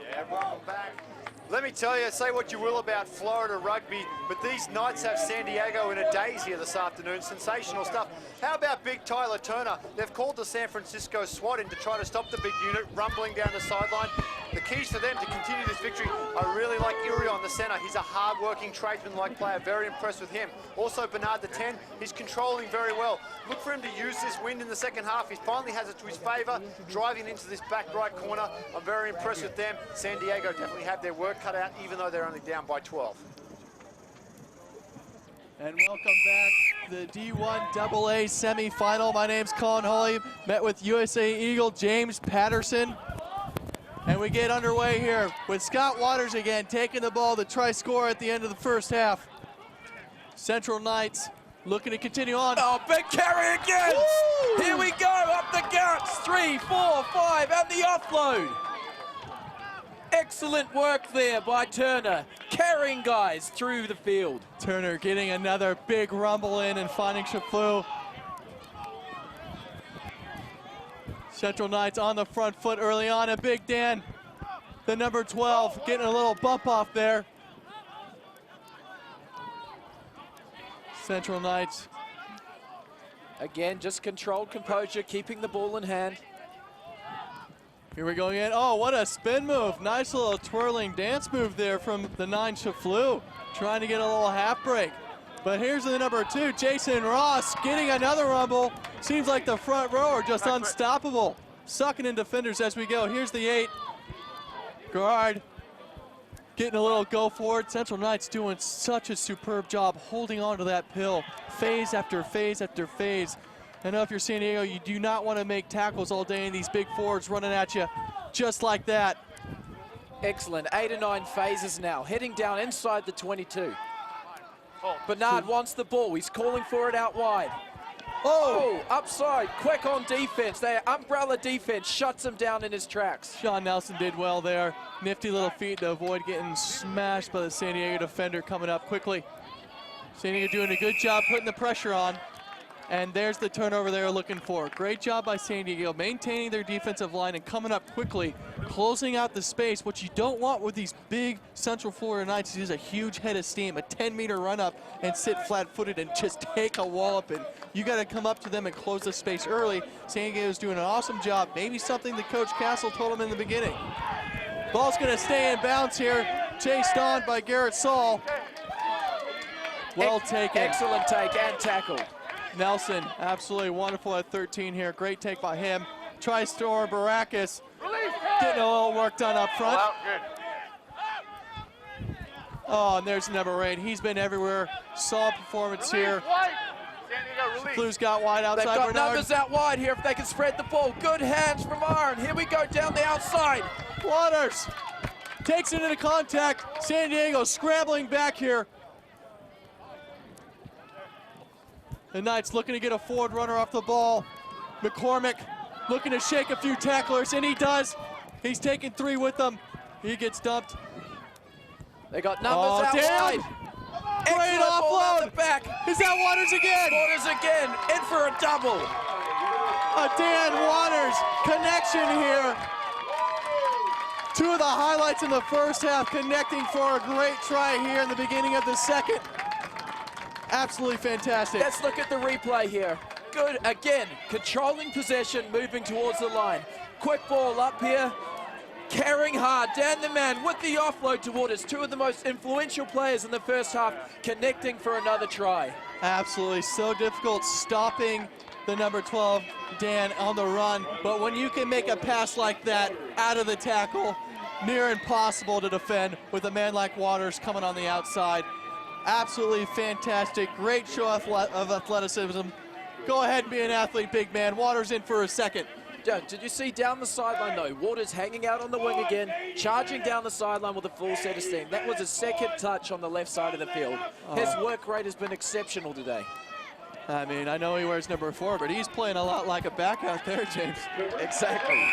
Yeah, welcome back. Let me tell you, say what you will about Florida rugby, but these Knights have San Diego in a daze here this afternoon. Sensational stuff. How about big Tyler Turner? They've called the San Francisco SWAT in to try to stop the big unit rumbling down the sideline. The keys for them to continue this victory, I really like Uri on the center. He's a hard-working tradesman-like player. Very impressed with him. Also, Bernard, the 10, he's controlling very well. Look for him to use this wind in the second half. He finally has it to his favor, driving into this back right corner. I'm very impressed with them. San Diego definitely have their work cut out, even though they're only down by 12.
And welcome back to the D1 AA semifinal. My name's Colin Hawley. Met with USA Eagle James Patterson. And we get underway here with Scott Waters again taking the ball to try score at the end of the first half. Central Knights looking to continue on.
Oh, big carry again. Woo! Here we go, up the guts. 3, 4, 5, and the offload. Excellent work there by Turner, carrying guys through the field.
Turner getting another big rumble in and finding Shaflu. Central Knights on the front foot early on, and Big Dan, the number 12, getting a little bump off there. Central Knights.
Again, just controlled composure, keeping the ball in hand.
Here we go again. Oh, what a spin move. Nice little twirling dance move there from the 9 Shaflu, trying to get a little half break. But here's the number 2, Jason Ross, getting another rumble. Seems like the front row are just unstoppable. Sucking in defenders as we go. Here's the 8. Guard getting a little go forward. Central Knights doing such a superb job holding on to that pill. Phase after phase after phase. I know if you're San Diego, you do not want to make tackles all day and these big forwards running at you just like that.
Excellent, 8 or 9 phases now, heading down inside the 22. Bernard wants the ball, he's calling for it out wide. Oh, upside, quick on defense. Their umbrella defense shuts him down in his tracks.
Sean Nelson did well there. Nifty little feet to avoid getting smashed by the San Diego defender coming up quickly. San Diego doing a good job putting the pressure on. And there's the turnover they're looking for. Great job by San Diego, maintaining their defensive line and coming up quickly, closing out the space. What you don't want with these big Central Florida Knights is a huge head of steam, a 10-meter run up and sit flat-footed and just take a wallop. And you got to come up to them and close the space early. San Diego's doing an awesome job. Maybe something that Coach Castle told him in the beginning. Ball's going to stay in bounds here, chased on by Garrett Saul. Well taken.
Excellent take and tackle.
Nelson, absolutely wonderful at 13 here. Great take by him. Tries to Baracus, getting a little work done up front. Oh, and there's number 8. He's been everywhere. Solid performance here. Blues got wide outside.
They've got
Bernard.
numbers out wide here if they can spread the ball. Good hands from Aaron. Here we go down the outside.
Waters takes it into contact. San Diego scrambling back here. The Knights looking to get a forward runner off the ball. McCormick looking to shake a few tacklers, and he does. He's taking 3 with them. He gets dumped.
They got numbers outside.
Great offload.
At the back.
Is that Waters again?
Waters again, in for a double.
A Dan Waters connection here. 2 of the highlights in the first half, connecting for a great try here in the beginning of the second. Absolutely fantastic.
Let's look at the replay here. Good, again, controlling possession, moving towards the line. Quick ball up here, carrying hard. Dan the man with the offload to Waters. 2 of the most influential players in the first half, connecting for another try.
Absolutely, so difficult stopping the number 12, Dan, on the run. But when you can make a pass like that out of the tackle, near impossible to defend with a man like Waters coming on the outside. Absolutely fantastic. Great show of athleticism. Go ahead and be an athlete, big man. Waters in for a second.
Did you see down the sideline, though? Waters hanging out on the wing again, charging down the sideline with a full set of steam. That was his second touch on the left side of the field. His work rate has been exceptional today.
I mean, I know he wears number 4, but he's playing a lot like a back out there, James.
Exactly.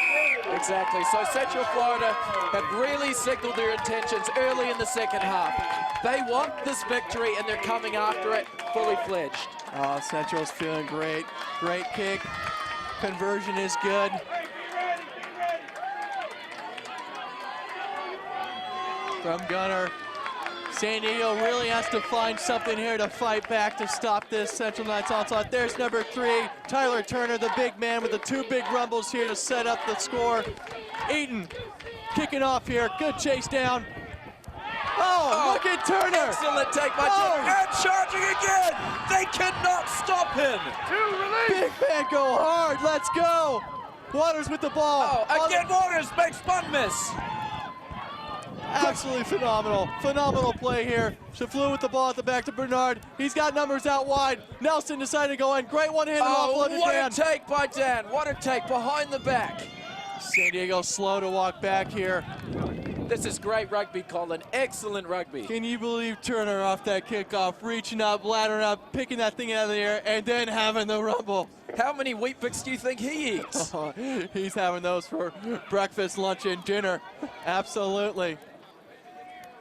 Exactly. So Central Florida have really signaled their intentions early in the second half. They want this victory, and they're coming after it fully fledged.
Oh, Central's feeling great. Great kick. Conversion is good. From Gunner. San Diego really has to find something here to fight back to stop this Central Knights onslaught. There's number 3, Tyler Turner, the big man with the 2 big rumbles here to set up the score. Eaton kicking off here. Good chase down. Oh, look at Turner.
Excellent take by Turner. And charging again. They cannot stop him.
Big man go hard. Let's go. Waters with the ball.
Oh, again Waters makes one miss.
Absolutely phenomenal. Phenomenal play here. Shaflu with the ball at the back to Bernard. He's got numbers out wide. Nelson decided to go in. Great one-handed offload to Dan.
What a take by Dan. What a take behind the back.
San Diego slow to walk back here.
This is great rugby, Colin. Excellent rugby.
Can you believe Turner off that kickoff, reaching up, laddering up, picking that thing out of the air, and then having the rumble?
How many wheat bix do you think he eats?
Oh, he's having those for breakfast, lunch, and dinner. Absolutely.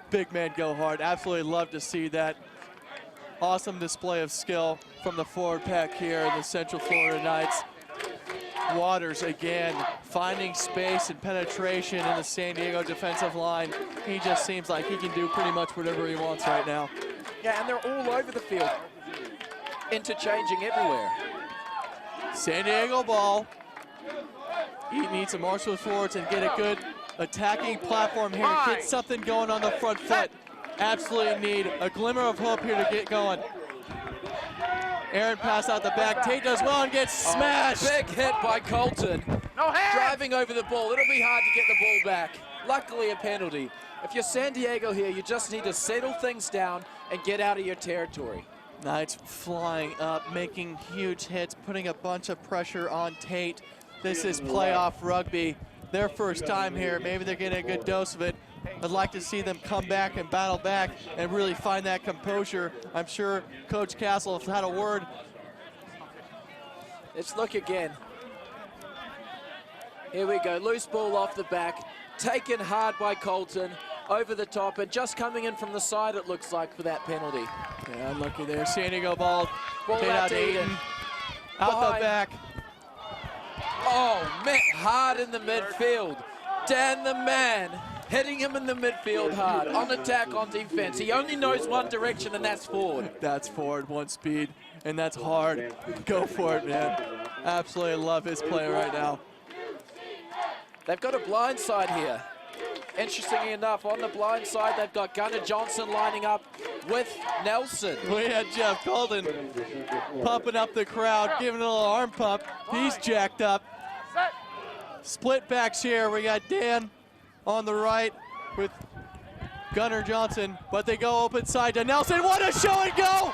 Big man go hard. Absolutely love to see that. Awesome display of skill from the forward pack here in the Central Florida Knights. Waters again finding space and penetration in the San Diego defensive line. He just seems like he can do pretty much whatever he wants right now.
Yeah, and they're all over the field, interchanging everywhere.
San Diego ball. He needs to marshal his forwards and get a good attacking platform here. Get something going on the front foot. Absolutely need a glimmer of hope here to get going. Aaron pass out the back. Tate does well and gets smashed.
Big hit by Colton.
No hands.
Driving over the ball. It'll be hard to get the ball back. Luckily, a penalty. If you're San Diego here, you just need to settle things down and get out of your territory.
Knights flying up, making huge hits, putting a bunch of pressure on Tate. This is playoff rugby. Their first time here. Maybe they're getting a good dose of it. I'd like to see them come back and battle back and really find that composure. I'm sure Coach Castle has had a word.
Let's look again. Here we go. Loose ball off the back. Taken hard by Colton. Over the top and just coming in from the side, it looks like, for that penalty.
Yeah, unlucky there. San Diego ball.
Ball out to Eden.
Out the back.
Oh, met hard in the midfield. Dan the man hitting him in the midfield hard. On attack, on defense. He only knows one direction, and that's forward.
That's forward, one speed, and that's hard. Go for it, man. Absolutely love his play right now.
They've got a blind side here. Interestingly enough, on the blind side, they've got Gunnar Johnson lining up with Nelson.
We had Jeff Colton pumping up the crowd, giving a little arm pump. He's jacked up. Split backs here. We got Dan on the right with Gunnar Johnson, but they go open side to Nelson. What a show and go!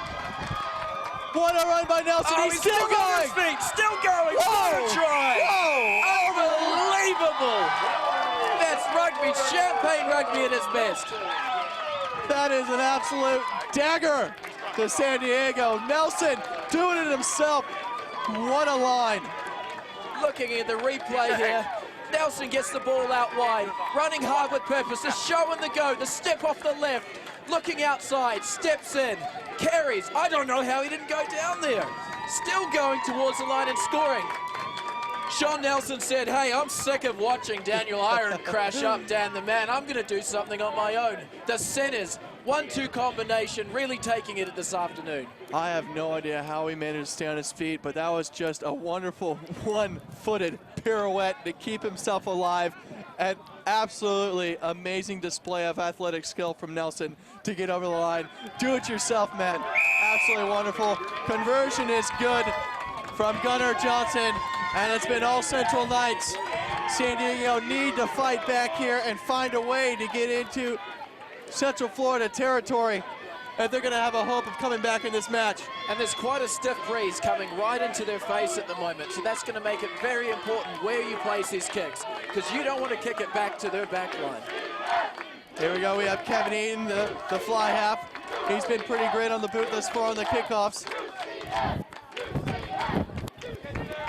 What a run by Nelson.
Oh,
he's still going.
On his feet, still going.
Whoa.
What a try.
Whoa.
Unbelievable. That's rugby, champagne rugby at its best.
That is an absolute dagger to San Diego. Nelson doing it himself. What a line.
Looking at the replay here, Nelson gets the ball out wide, running hard with purpose, the show and the go, the step off the left, looking outside, steps in, carries. I don't know how he didn't go down there. Still going towards the line and scoring. Sean Nelson said, hey, I'm sick of watching Daniel Iron crash up Dan the man. I'm going to do something on my own. The centers, 1-2 combination, really taking it this afternoon.
I have no idea how he managed to stay on his feet, but that was just a wonderful one-footed pirouette to keep himself alive. An absolutely amazing display of athletic skill from Nelson to get over the line. Do it yourself, man. Absolutely wonderful. Conversion is good. from Gunnar Johnson, and it's been all Central Knights. San Diego need to fight back here and find a way to get into Central Florida territory if they're going to have a hope of coming back in this match.
And there's quite a stiff breeze coming right into their face at the moment, so that's going to make it very important where you place these kicks, because you don't want to kick it back to their back line.
Here we go, we have Kevin Eaton, the fly half. He's been pretty great on the boot thus far on the kickoffs.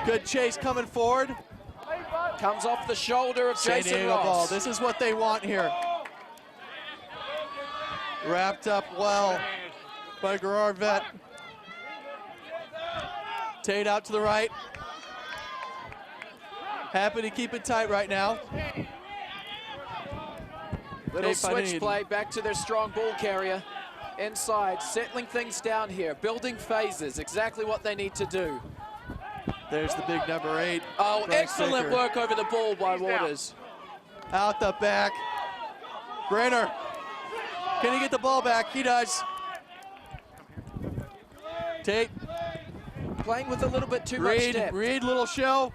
Good chase coming forward.
Comes off the shoulder of
San
Jason
Diego
Ross.
ball. This is what they want here. Wrapped up well by Gerard Vett. Tate out to the right. Happy to keep it tight right now.
Little
Tate
switch
Eaton.
play back to their strong ball carrier. Inside, settling things down here, building phases, exactly what they need to do.
There's the big number 8.
Oh,
Frank
excellent
Baker.
work over the ball by Waters.
Out the back. Grainer. Can he get the ball back? He does. Tate.
Playing with a little bit too much depth.
Reed, little show.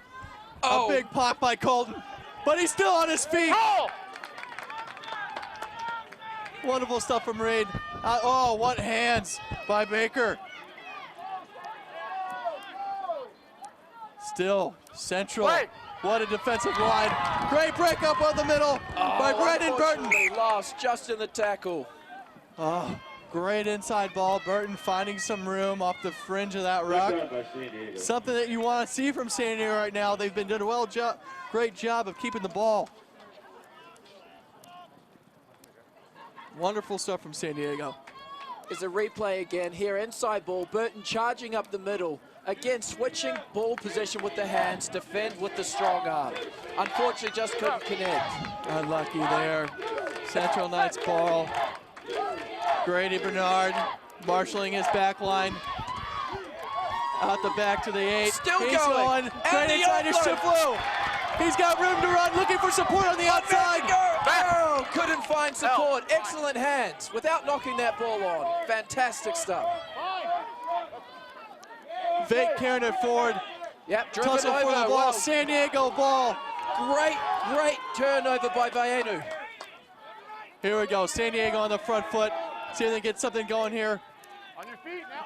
Oh.
A big pop by Colton. But he's still on his feet.
Roll!
Wonderful stuff from Reed. Oh, what hands by Baker. Still, Central.
Wait.
What a defensive line. Great break up on the middle by Brendan Burton.
Unfortunately lost just in the tackle.
Oh, great inside ball. Burton finding some room off the fringe of that ruck. Something that you want to see from San Diego right now. They've been doing a great job of keeping the ball. Wonderful stuff from San Diego.
Is a replay again here, inside ball. Burton charging up the middle. Again, switching ball position with the hands, defend with the strong arm. Unfortunately, just couldn't connect.
Unlucky there. Central Knights ball. Grady Bernard marshalling his back line. Out the back to the 8.
Still
He's
going.
Great
And the
inside is
offload.
Chiflu. He's got room to run, looking for support on the outside.
Oh, couldn't find support. Excellent hands without knocking that ball on. Fantastic stuff.
Vate carrying it forward.
Yep, driven
Tussle
over.
for the ball.
Well,
San Diego ball.
great turnover by Vaenu.
Here we go. San Diego on the front foot. See if they get something going here.
On your feet now.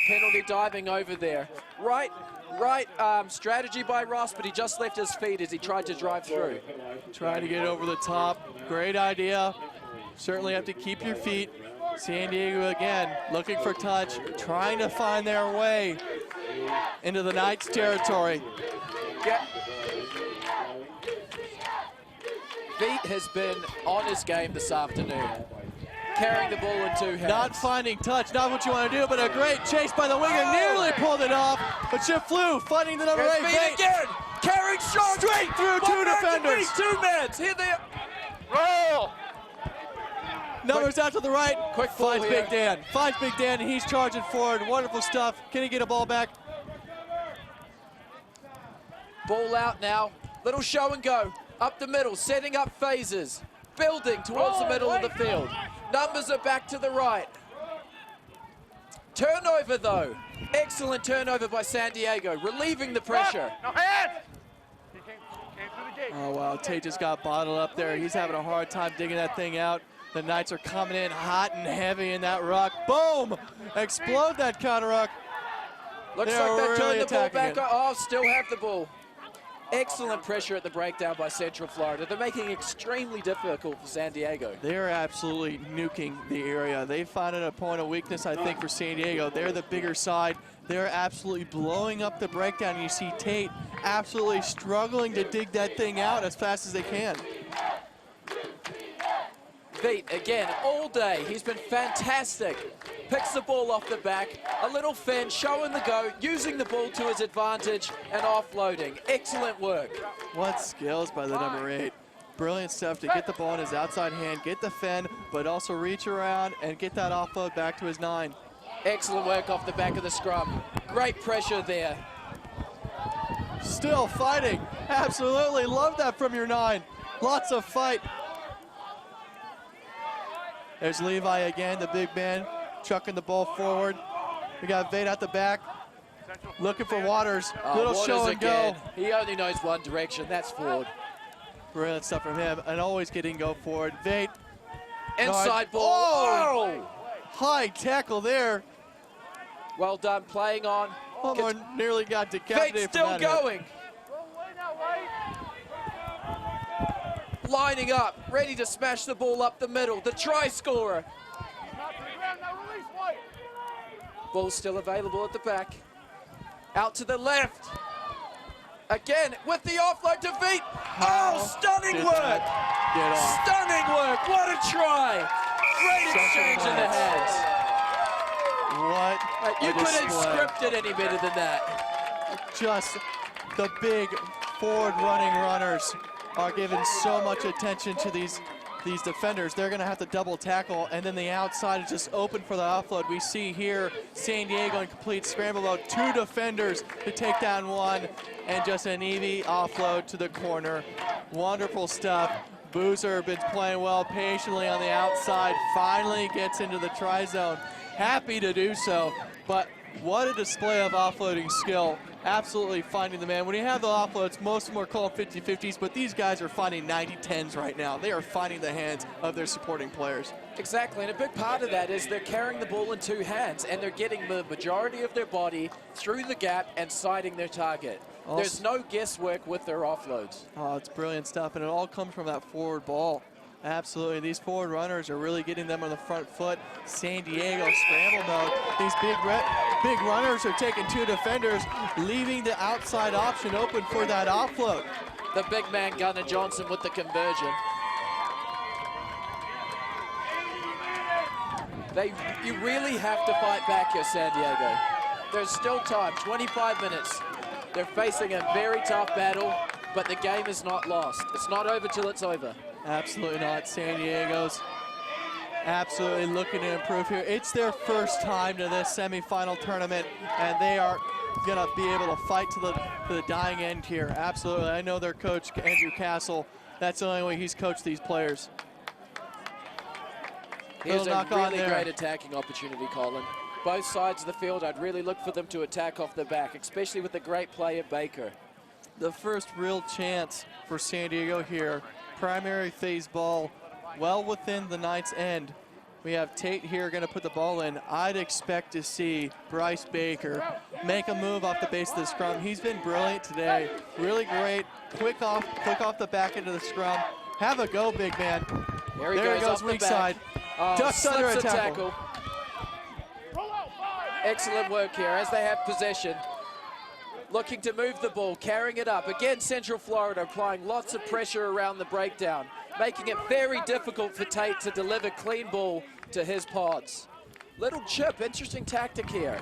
Penalty diving over there. Right strategy by Ross, but he just left his feet as he tried to drive through.
Trying to get over the top. Great idea. Certainly have to keep your feet. San Diego again looking for touch, trying to find their way into the Knights territory.
Yeah. Veet has been on his game this afternoon, carrying the ball in 2 hands.
Not finding touch, not what you want to do, but a great chase by the winger, nearly pulled it off, but Chiflu finding the number 8.
There's Veet again, carrying strong.
Straight through 2 defenders.
2 men. Here they are.
Roll!
Numbers out to the right.
Quick ball
finds
here.
Big Dan. Finds Big Dan, and he's charging forward. Wonderful stuff. Can he get a ball back?
Ball out now. Little show and go. Up the middle, setting up phases. Building towards the middle of the field. Numbers are back to the right. Turnover though. Excellent turnover by San Diego, relieving the pressure.
No hands! He came through the gate.
Oh, wow. Tate just got bottled up there. He's having a hard time digging that thing out. The Knights are coming in hot and heavy in that ruck. Boom! Explode that counter ruck.
Looks
They're
like they
really
turned the ball
attacking
back.
it.
Oh, still have the ball. Excellent pressure at the breakdown by Central Florida. They're making it extremely difficult for San Diego.
They're absolutely nuking the area. They found a point of weakness, I think, for San Diego. They're the bigger side. They're absolutely blowing up the breakdown. You see Tate absolutely struggling to dig that thing out as fast as they can.
Veet, again, all day. He's been fantastic. Picks the ball off the back. A little fin, showing the go, using the ball to his advantage, and offloading. Excellent work.
What skills by the number 8. Brilliant stuff to get the ball in his outside hand, get the fin, but also reach around and get that offload back to his 9.
Excellent work off the back of the scrum. Great pressure there.
Still fighting. Absolutely love that from your 9. Lots of fight. There's Levi again, the big man, chucking the ball forward. We got Vate at the back. Looking for Waters.
Oh,
Little
Waters
show and
again.
go.
He only knows one direction. That's forward.
Brilliant stuff from him, and always getting go forward. Vate.
Inside ball.
Oh! High tackle there.
Well done, playing on.
Almost nearly got decapitated.
Vate's still going. Lining up, ready to smash the ball up the middle. The try scorer. Ball still available at the back. Out to the left. Again, with the offload to Vate. Oh, stunning work.
Get off.
Stunning work. What a try. Great exchange in the hands.
What
You
a
couldn't
display.
script it any better than that.
Just the big forward running runners are giving so much attention to these defenders. They're going to have to double tackle, and then the outside is just open for the offload. We see here San Diego in complete scramble mode. 2 defenders to take down 1, and just an easy offload to the corner. Wonderful stuff. Boozer been playing well patiently on the outside, finally gets into the try zone. Happy to do so, but what a display of offloading skill. Absolutely finding the man. When you have the offloads, most of them are called 50-50s, but these guys are finding 90-10s right now. They are finding the hands of their supporting players.
Exactly, and a big part of that is they're carrying the ball in 2 hands, and they're getting the majority of their body through the gap and sighting their target. There's no guesswork with their offloads.
Oh, it's brilliant stuff, and it all comes from that forward ball. Absolutely, these forward runners are really getting them on the front foot. San Diego scramble mode. These big runners are taking 2 defenders, leaving the outside option open for that offload.
The big man, Gunnar Johnson, with the conversion. You really have to fight back here, San Diego. There's still time, 25 minutes. They're facing a very tough battle, but the game is not lost. It's not over till it's over.
Absolutely not. San Diego's absolutely looking to improve here. It's their first time to this semifinal tournament, and they are going to be able to fight to the dying end here. Absolutely. I know their coach, Andrew Castle. That's the only way he's coached these players.
Here's a really great attacking opportunity, Colin. Both sides of the field, I'd really look for them to attack off the back, especially with the great play of Baker.
The first real chance for San Diego here. Primary phase ball well within the Knights' end. We have Tate here going to put the ball in. I'd expect to see Bryce Baker make a move off the base of the scrum. He's been brilliant today. Really great. Quick off the back into the scrum. Have a go, big man.
There he goes off
weak
the back.
side. Ducks under a
tackle. Excellent work here as they have possession. Looking to move the ball, carrying it up. Again, Central Florida applying lots of pressure around the breakdown, making it very difficult for Tate to deliver clean ball to his pods. Little chip, interesting tactic here.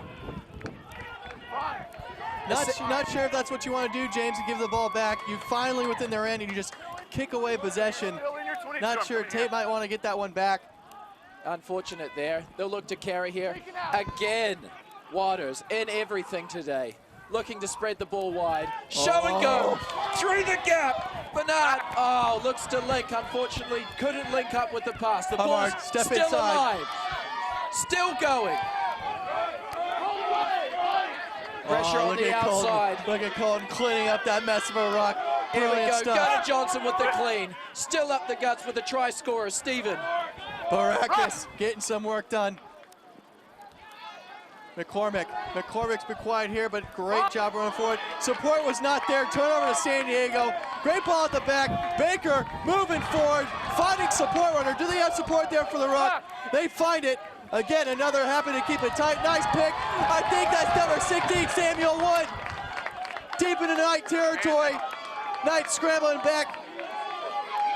Not sure if that's what you want to do, James, and give the ball back. You finally within their end, and you just kick away possession. Not sure, Tate might want to get that one back.
Unfortunate there. They'll look to carry here. Again, Waters in everything today. Looking to spread the ball wide. Show and go. Through the gap. Bernard, looks to link. Unfortunately, couldn't link up with the pass. The ball's still alive. Still going. Pressure on the outside.
Look at Colton cleaning up that mess of a rock.
Here we go.
Stuff.
Gunnar Johnson with the clean. Still up the guts with the try scorer, Stephen.
Barakis getting some work done. McCormick's been quiet here, but great job running forward. Support was not there. Turnover to San Diego. Great ball at the back. Baker moving forward, finding support runner. Do they have support there for the ruck? They find it. Again, another happy to keep it tight. Nice pick. I think that's number 16, Samuel Wood. Deep into Knight territory. Knight scrambling back.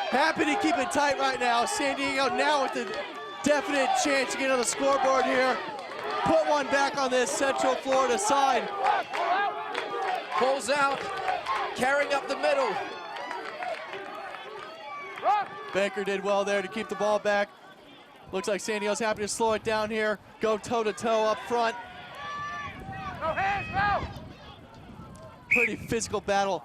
Happy to keep it tight right now. San Diego now with the definite chance to get on the scoreboard here. Put one back on this Central Florida side.
Pulls out, carrying up the middle.
Baker did well there to keep the ball back. Looks like San Diego's happy to slow it down here. Go toe-to-toe up front.
No hands, no!
Pretty physical battle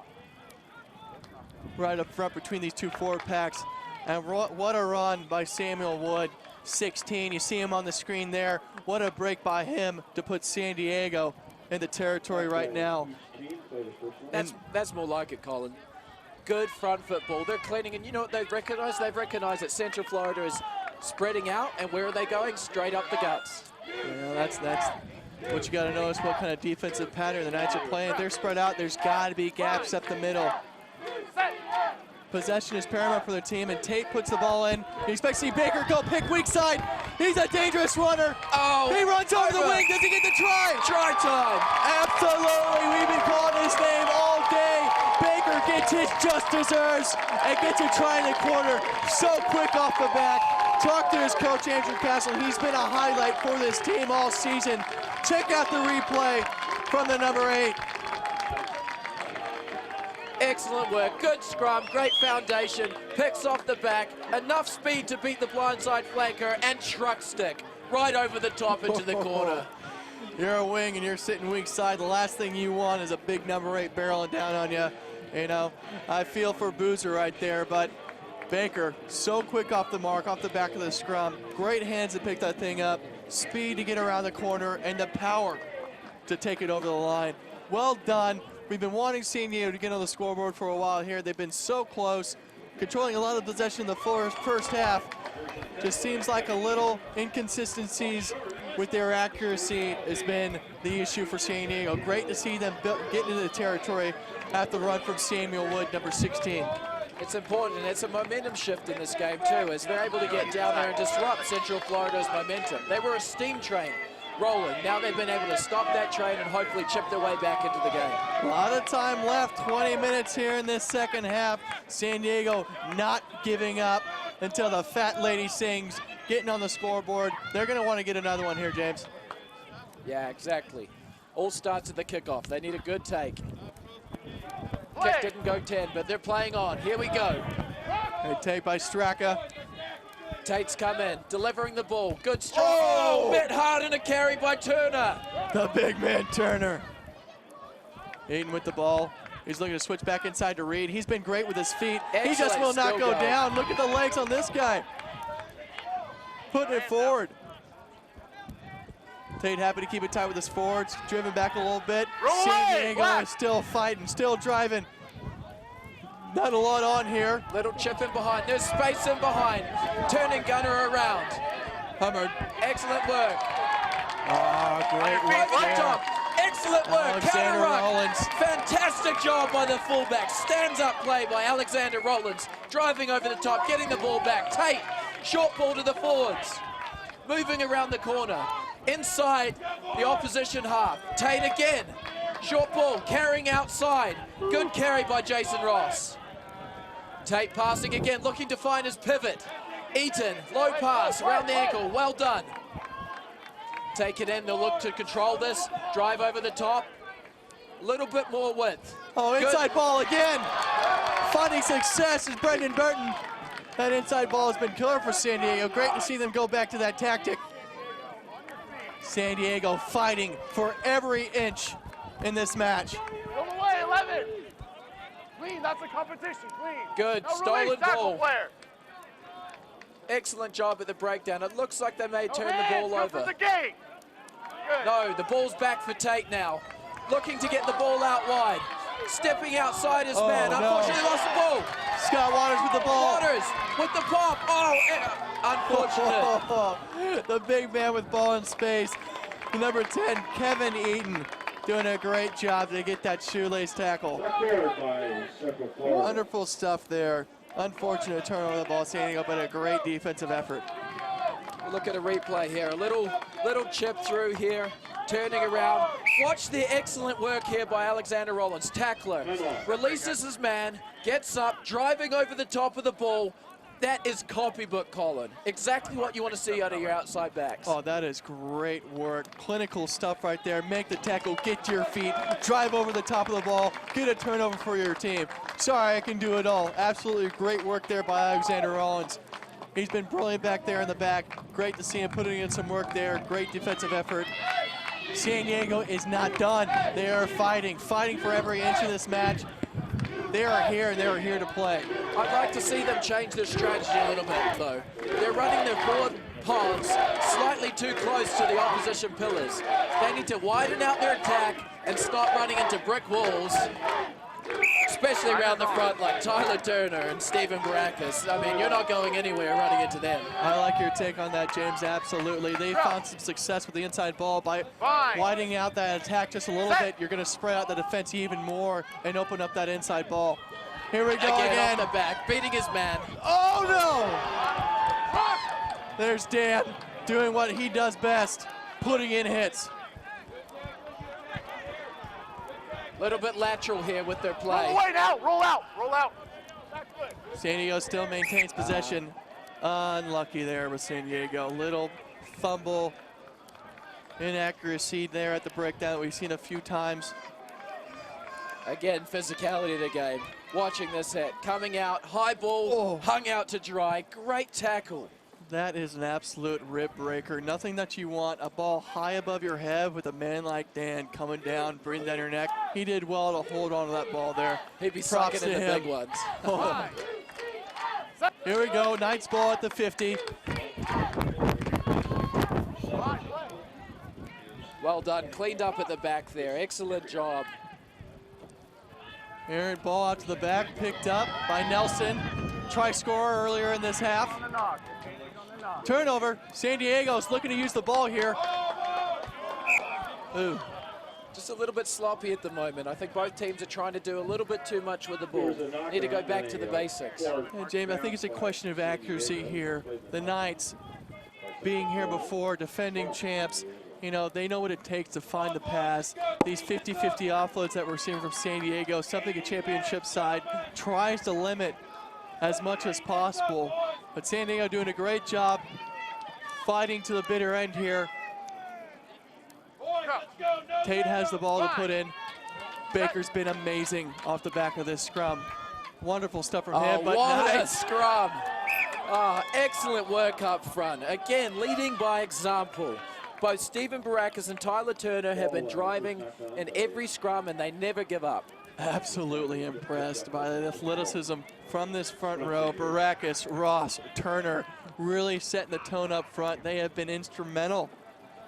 right up front between these 2 forward packs. And what a run by Samuel Wood. 16, you see him on the screen there. What a break by him to put San Diego in the territory right now.
That's more like it, Colin. Good front foot ball. They're cleaning, and you know what they've recognized? They've recognized that Central Florida is spreading out, and where are they going? Straight up the guts.
Yeah, that's what you got to know is what kind of defensive pattern the Knights are playing. If they're spread out, there's got to be gaps up the middle. Possession is paramount for their team, and Tate puts the ball in. He expects to see Baker go pick weak side. He's a dangerous runner.
Oh,
he runs over the wing. Does he get the try?
Try time.
Absolutely. We've been calling his name all day. Baker gets his just deserves and gets a try in the corner. So quick off the back. Talk to his coach, Andrew Castle. He's been a highlight for this team all season. Check out the replay from the number 8.
Excellent work, good scrum, great foundation, picks off the back, enough speed to beat the blindside flanker, and truck stick right over the top into the corner.
You're a wing and you're sitting weak side. The last thing you want is a big number 8 barreling down on you. You know, I feel for Boozer right there, but Baker, so quick off the mark, off the back of the scrum. Great hands to pick that thing up, speed to get around the corner, and the power to take it over the line. Well done. We've been wanting San Diego to get on the scoreboard for a while here. They've been so close, controlling a lot of possession in the first half. Just seems like a little inconsistencies with their accuracy has been the issue for San Diego. Great to see them get into the territory at the run from Samuel Wood, number 16.
It's important, and it's a momentum shift in this game too, as they're able to get down there and disrupt Central Florida's momentum. They were a steam train rolling. Now they've been able to stop that train and hopefully chip their way back into the game.
A lot of time left, 20 minutes here in this second half. San Diego not giving up until the fat lady sings, getting on the scoreboard. They're going to want to get another one here, James.
Yeah, exactly. All starts at the kickoff. They need a good take. Kick didn't go 10, but they're playing on. Here we go.
Good take by Straka.
Tate's come in, delivering the ball. Good strike. Oh, bit hard and a carry by Turner.
The big man Turner. Aiden with the ball. He's looking to switch back inside to Reed. He's been great with his feet.
Excellent.
He just will not go down. Look at the legs on this guy. Putting it forward. Tate happy to keep it tight with his forwards. Driven back a little bit. San Diego is still fighting, still driving. Not a lot on here.
Little chip in behind. There's space in behind. Turning gunner around.
Hummard.
Excellent work.
Great
Right
work
on top. Excellent work.
Alexander Rollins.
Fantastic job by the fullback. Stands up play by Alexander Rollins. Driving over the top, getting the ball back. Tate, short ball to the forwards. Moving around the corner. Inside the opposition half. Tate again. Short ball, carrying outside. Good carry by Jason Ross. Tate passing again, looking to find his pivot. Eaton, low pass, around the ankle, well done. Take it in, they'll look to control this. Drive over the top. A little bit more width.
Oh, inside ball again. Finding success is Brendan Burton. That inside ball has been killer for San Diego. Great to see them go back to that tactic. San Diego fighting for every inch in this match.
Go away, 11. Clean, that's a competition, clean.
Good,
No
stolen
release, tackle
ball.
player.
Excellent job at the breakdown. It looks like they may
No
turn the
hands,
ball
go
over.
for the gate. Good.
No, the ball's back for Tate now. Looking to get the ball out wide. Stepping outside his man. Unfortunately lost the ball.
Scott Waters with the ball.
Waters with the pop. Oh, unfortunate.
The big man with ball in space. Number 10, Kevin Eaton, doing a great job to get that shoelace tackle. Wonderful stuff there. Unfortunate turnover of the ball, San Diego, but a great defensive effort.
Look at a replay here. A little chip through here. Turning around. Watch the excellent work here by Alexander Rollins. Tackler. Releases his man. Gets up. Driving over the top of the ball. That is copybook, Colin. Exactly what you want to see out of your outside backs.
Oh, that is great work. Clinical stuff right there. Make the tackle, get to your feet, drive over the top of the ball, get a turnover for your team. Sorry, I can do it all. Absolutely great work there by Alexander Rollins. He's been brilliant back there in the back. Great to see him putting in some work there. Great defensive effort. San Diego is not done. They are fighting for every inch of this match. They are here, and they are here to play.
I'd like to see them change their strategy a little bit, though. They're running their forward pods slightly too close to the opposition pillars. They need to widen out their attack and stop running into brick walls, especially around the front like Tyler Turner and Stephen Baracus. I mean, you're not going anywhere running into them.
I like your take on that, James, absolutely. They found some success with the inside ball by widening out that attack just a little bit. You're going to spread out the defense even more and open up that inside ball. Here we go again.
Off the back, beating his man.
Oh, no! There's Dan doing what he does best, putting in hits.
Little bit lateral here with their play.
Roll away now, roll out, roll out.
San Diego still maintains possession. Unlucky there with San Diego. Little fumble, inaccuracy there at the breakdown that we've seen a few times.
Again, physicality of the game. Watching this hit, coming out, high ball, hung out to dry. Great tackle.
That is an absolute rib breaker. Nothing that you want. A ball high above your head with a man like Dan coming down, breathing down your neck. He did well to hold on to that ball there.
He'd be
Props
sucking in
to
the
him.
big ones.
Here we go, Knights ball at the 50.
Well done, cleaned up at the back there. Excellent job.
Aaron, ball out to the back, picked up by Nelson. Try scorer earlier in this half. Turnover. San Diego's looking to use the ball here. Ooh.
Just a little bit sloppy at the moment. I think both teams are trying to do a little bit too much with the ball. Need to go back to the basics.
Yeah, James, I think it's a question of accuracy here. The Knights, being here before, defending champs, you know, they know what it takes to find the pass. These 50-50 offloads that we're seeing from San Diego, something a championship side tries to limit as much as possible. But San Diego doing a great job fighting to the bitter end here. Tate has the ball to put in. Baker's been amazing off the back of this scrum. Wonderful stuff from him. But
what
now
a scrum. Excellent work up front. Again, leading by example. Both Stephen Baracus and Tyler Turner have been driving in every scrum, and they never give up.
absolutely impressed by the athleticism from this front row. Baracus, Ross, Turner really setting the tone up front. They have been instrumental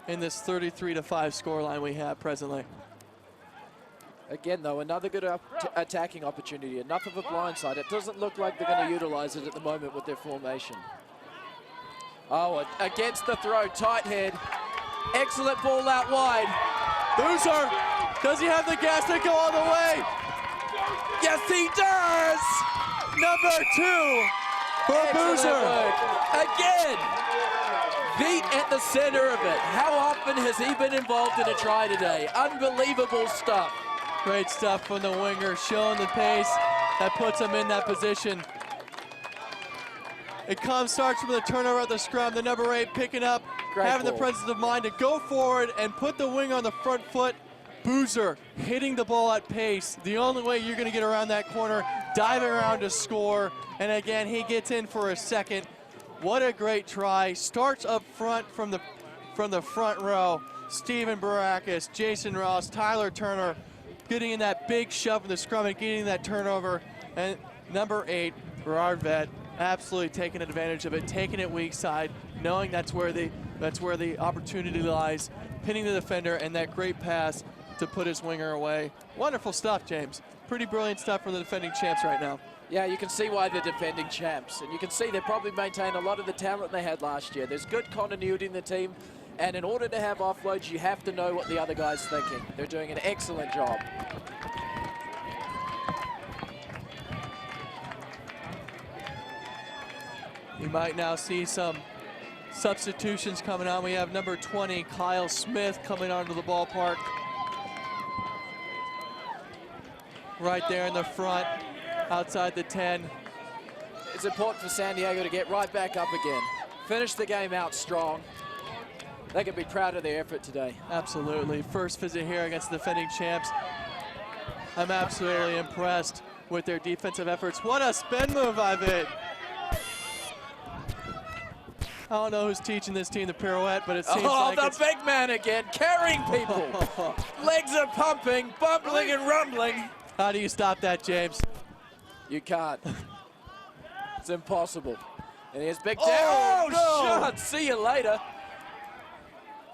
in this 33-5 scoreline we have presently.
Again, though, another good attacking opportunity. Enough of a blindside. It doesn't look like they're going to utilize it at the moment with their formation. Oh, against the throw, tight head. Excellent ball out wide.
Boozer, does he have the gas to go all the way?
Yes, he does!
Number 2 for Boozer.
Again, feet at the center of it. How often has he been involved in a try today? Unbelievable stuff.
Great stuff from the winger, showing the pace that puts him in that position. It starts from the turnover at the scrum, the number 8 picking up, having the presence of mind to go forward and put the winger on the front foot. Boozer hitting the ball at pace. The only way you're gonna get around that corner, diving around to score. And again, he gets in for a second. What a great try. Starts up front from the front row. Stephen Baracus, Jason Ross, Tyler Turner, getting in that big shove in the scrum and getting that turnover. And number 8, Gerard Vett, absolutely taking advantage of it, taking it weak side, knowing that's where the opportunity lies, pinning the defender, and that great pass to put his winger away. Wonderful stuff, James. Pretty brilliant stuff from the defending champs right now.
Yeah, you can see why they're defending champs, and you can see they probably maintain a lot of the talent they had last year. There's good continuity in the team, and in order to have offloads, you have to know what the other guy's thinking. They're doing an excellent job.
You might now see some substitutions coming on. We have number 20, Kyle Smith, coming onto the ballpark. Right there in the front, outside the 10.
It's important for San Diego to get right back up again. Finish the game out strong. They can be proud of their effort today.
Absolutely. First visit here against the defending champs. I'm absolutely impressed with their defensive efforts. What a spin move, Ivan. I don't know who's teaching this team the pirouette, but it seems like
the big man again, carrying people. Legs are pumping, bumbling and rumbling.
How do you stop that, James?
You can't. It's impossible. And here's Big Dan.
Oh, no!
Shot. See you later.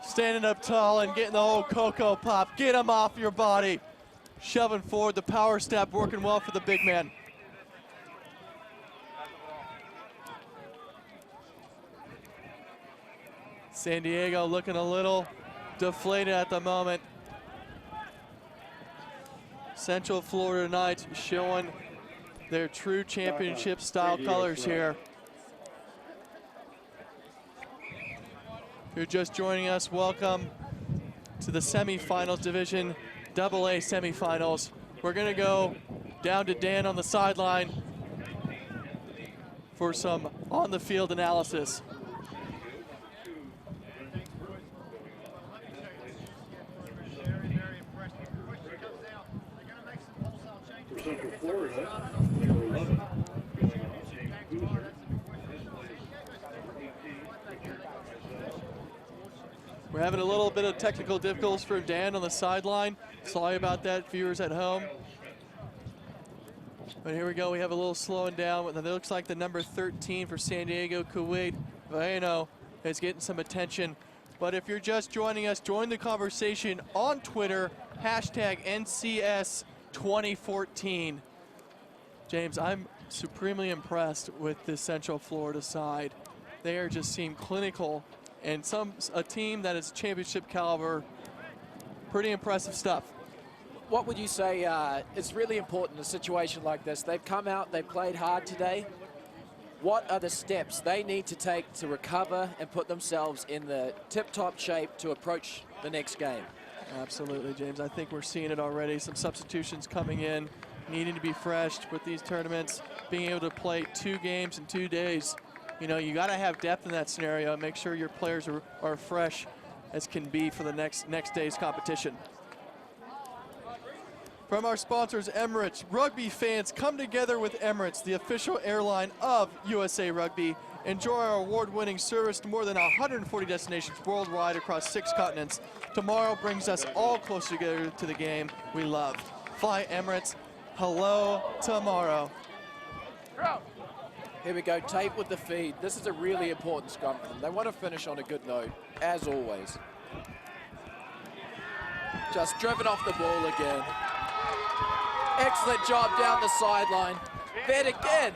Standing up tall and getting the old Cocoa Pop. Get him off your body. Shoving forward, the power step working well for the big man. San Diego looking a little deflated at the moment. Central Florida Knights showing their true championship style colors here. If you're just joining us, welcome to the semifinals division, AA semifinals. We're gonna go down to Dan on the sideline for some on the field analysis.
Central Florida, number 11.
We're having a little bit of technical difficulties for Dan on the sideline. Sorry about that, viewers at home. But here we go, we have a little slowing down. It looks like the number 13 for San Diego, Kuwait Vaino, is getting some attention. But if you're just joining us, join the conversation on Twitter, hashtag NCS2014. James, I'm supremely impressed with this Central Florida side. They are just seem clinical, and a team that is championship caliber. Pretty impressive stuff.
What would you say is really important in a situation like this? They've come out, they've played hard today. What are the steps they need to take to recover and put themselves in the tip-top shape to approach the next game?
Absolutely, James. I think we're seeing it already. Some substitutions coming in, needing to be fresh with these tournaments, being able to play 2 games in 2 days. You know, you got to have depth in that scenario and make sure your players are fresh as can be for the next day's competition. From our sponsors, Emirates, rugby fans, come together with Emirates, the official airline of USA Rugby. Enjoy our award-winning service to more than 140 destinations worldwide across 6 continents. Tomorrow brings us all closer together to the game we love. Fly Emirates. Hello tomorrow.
Here we go, tape with the feed. This is a really important scrum for them. They want to finish on a good note, as always. Just driven off the ball again. Excellent job down the sideline. Vet again.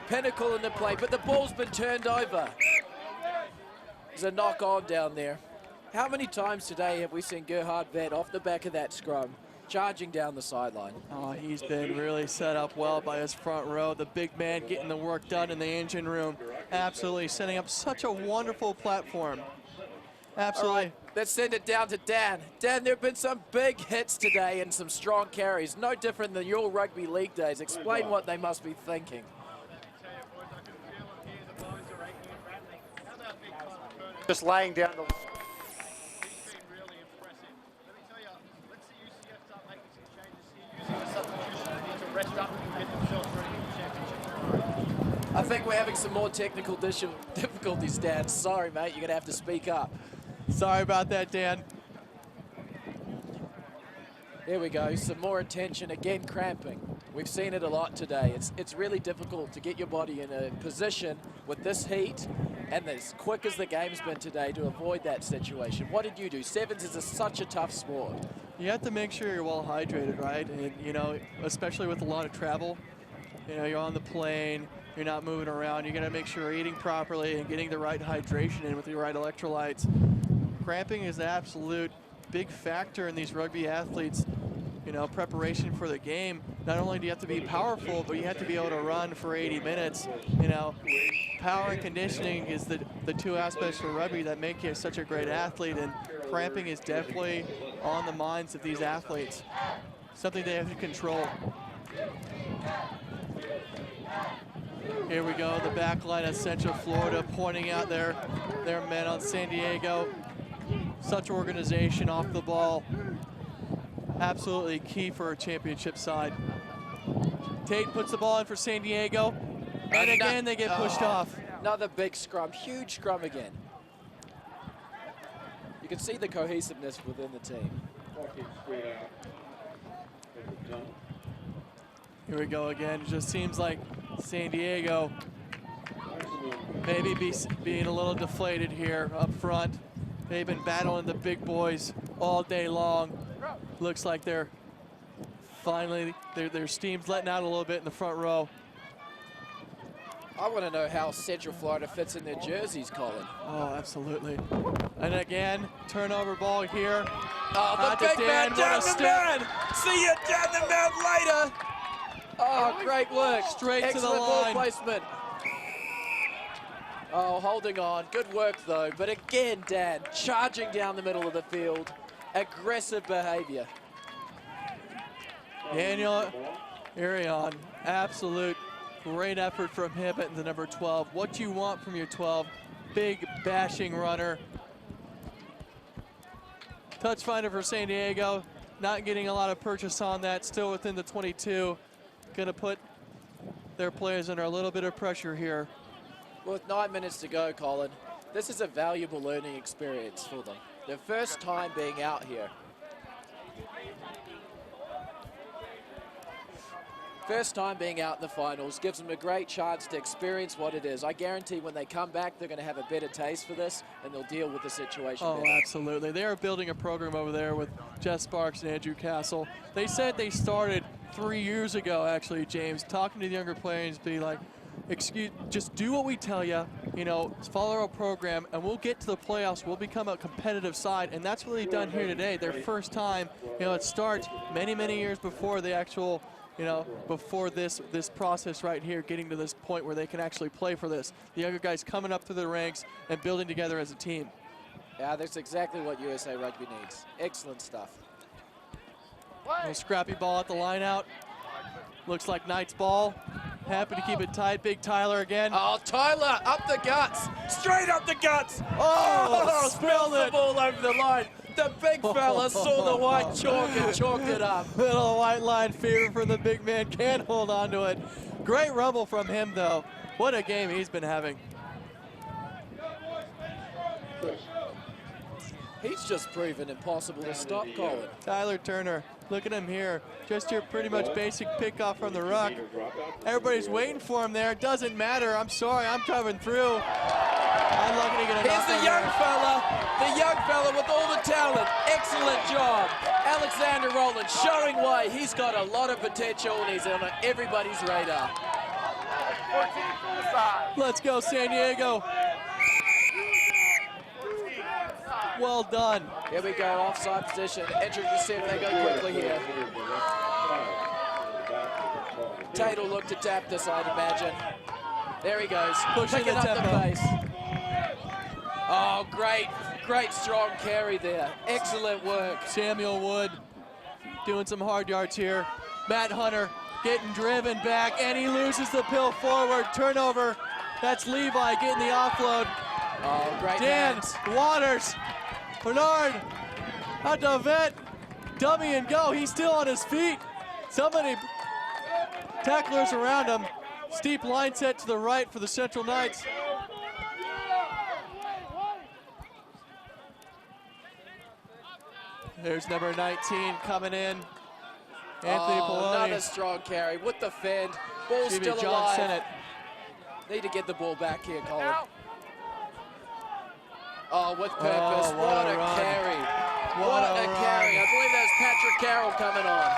Pinnacle in the play, but the ball's been turned over. There's a knock on down there. How many times today have we seen Gerhard Vet off the back of that scrum, charging down the sideline?
Oh, he's been really set up well by his front row. The big man getting the work done in the engine room. Absolutely setting up such a wonderful platform. Absolutely.
All right, let's send it down to Dan. Dan, there have been some big hits today and some strong carries. No different than your rugby league days. Explain what they must be thinking.
Just laying down the...
I think we're having some more technical difficulties, Dan. Sorry, mate, you're going to have to speak up.
Sorry about that, Dan.
There we go, some more attention, again cramping. We've seen it a lot today. It's really difficult to get your body in a position with this heat and as quick as the game's been today to avoid that situation. What did you do? Sevens is such a tough sport.
You have to make sure you're well hydrated, right? And, you know, especially with a lot of travel. You know, you're on the plane, you're not moving around. You got to make sure you're eating properly and getting the right hydration in with the right electrolytes. Cramping is an absolute big factor in these rugby athletes. You know, preparation for the game. Not only do you have to be powerful, but you have to be able to run for 80 minutes. You know, power and conditioning is the 2 aspects for rugby that make you such a great athlete, and cramping is definitely on the minds of these athletes. Something they have to control. Here we go, the back line of Central Florida pointing out their men on San Diego. Such organization off the ball. Absolutely key for a championship side. Tate puts the ball in for San Diego. And again, they get pushed off.
Another big scrum, huge scrum again. You can see the cohesiveness within the team.
Here we go again. It just seems like San Diego maybe being a little deflated here up front. They've been battling the big boys all day long. Looks like they're finally, their steam's letting out a little bit in the front row.
I want to know how Central Florida fits in their jerseys, Colin.
Oh, absolutely. And again, turnover ball here.
Oh, the big man down the man. See you down the man later. Oh, great work.
Straight to the
Excellent ball
line.
placement. Oh, holding on. Good work, though. But again, Dan, charging down the middle of the field. Aggressive behavior.
Daniel Arion, absolute great effort from him at the number 12. What you want from your 12, big bashing runner. Touch finder for San Diego, not getting a lot of purchase on that, still within the 22. Gonna put their players under a little bit of pressure here.
With 9 minutes to go, Colin, this is a valuable learning experience for them. Their first time being out here. First time being out in the finals gives them a great chance to experience what it is. I guarantee when they come back, they're going to have a better taste for this, and they'll deal with the situation
Oh,
better.
absolutely. They are building a program over there with Jeff Sparks and Andrew Castle. They said they started 3 years ago, actually, James, talking to the younger players, be like, just do what we tell you, follow our program, and we'll get to the playoffs. We'll become a competitive side, and that's what they've done here today. Their first time, it starts many, many years before the actual, before this process right here, getting to this point where they can actually play for this. The younger guys coming up through the ranks and building together as a team.
Yeah, that's exactly what USA Rugby needs. Excellent stuff.
A scrappy ball at the line out. Looks like Knight's ball. Happy to keep it tight. Big Tyler again.
Oh, Tyler, up the guts. Straight up the guts.
Oh,
spilled the ball over the line. The big fella saw the white chalk and chalked it up.
Little white line fever from the big man. Can't hold on to it. Great rumble from him, though. What a game he's been having.
He's just proven impossible to stop, Colin.
Tyler Turner, look at him here. Just your pretty much basic pickoff from the ruck. Everybody's waiting for him there. Doesn't matter. I'm sorry, I'm coming through. I'm lucky to get a
Here's the young fella with all the talent. Excellent job. Alexander Rowland showing why he's got a lot of potential and he's on everybody's radar.
14 full side.
Let's go, San Diego. Well done.
Here we go, offside position. Interesting to see if they go quickly here. Tate will look to tap this, I'd imagine. There he goes,
Pushing
picking
the
up
tempo.
the pace. Oh, great strong carry there. Excellent work.
Samuel Wood doing some hard yards here. Matt Hunter getting driven back, and he loses the pill forward. Turnover. That's Levi getting the offload.
Oh, great
Dan
hands.
Waters. Bernard. Out to vet. Dummy and go. He's still on his feet. Somebody. Tacklers around him. Steep line set to the right for the Central Knights. There's number 19 coming in. Anthony Poloni.
Another strong carry with the fend. Ball's
Maybe
still
John
alive.
Sennett.
Need to get the ball back here, Colin. Oh, with purpose.
Oh, what
what
a
a
run.
carry.
What
What
a
a
run.
carry. I believe there's Patrick Carroll coming on.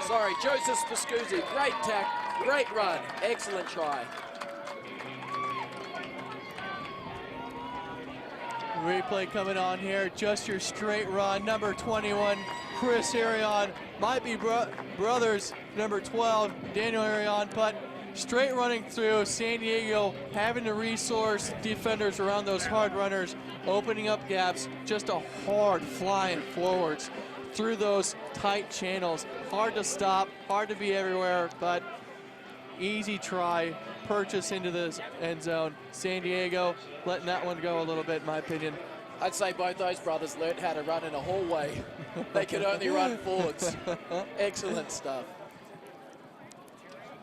Sorry, Joseph Pascuzzi. Great tack, great run. Excellent try.
Replay coming on here. Just your straight run. Number 21, Chris Arion. Might be brothers, number 12, Daniel Arion, but straight running through. San Diego having to resource defenders around those hard runners, opening up gaps. Just a hard flying forwards through those tight channels. Hard to stop, hard to be everywhere, but easy try. Purchase into the end zone. San Diego letting that one go a little bit, in my opinion.
I'd say both those brothers learned how to run in a hallway. They could only run forwards. Excellent stuff.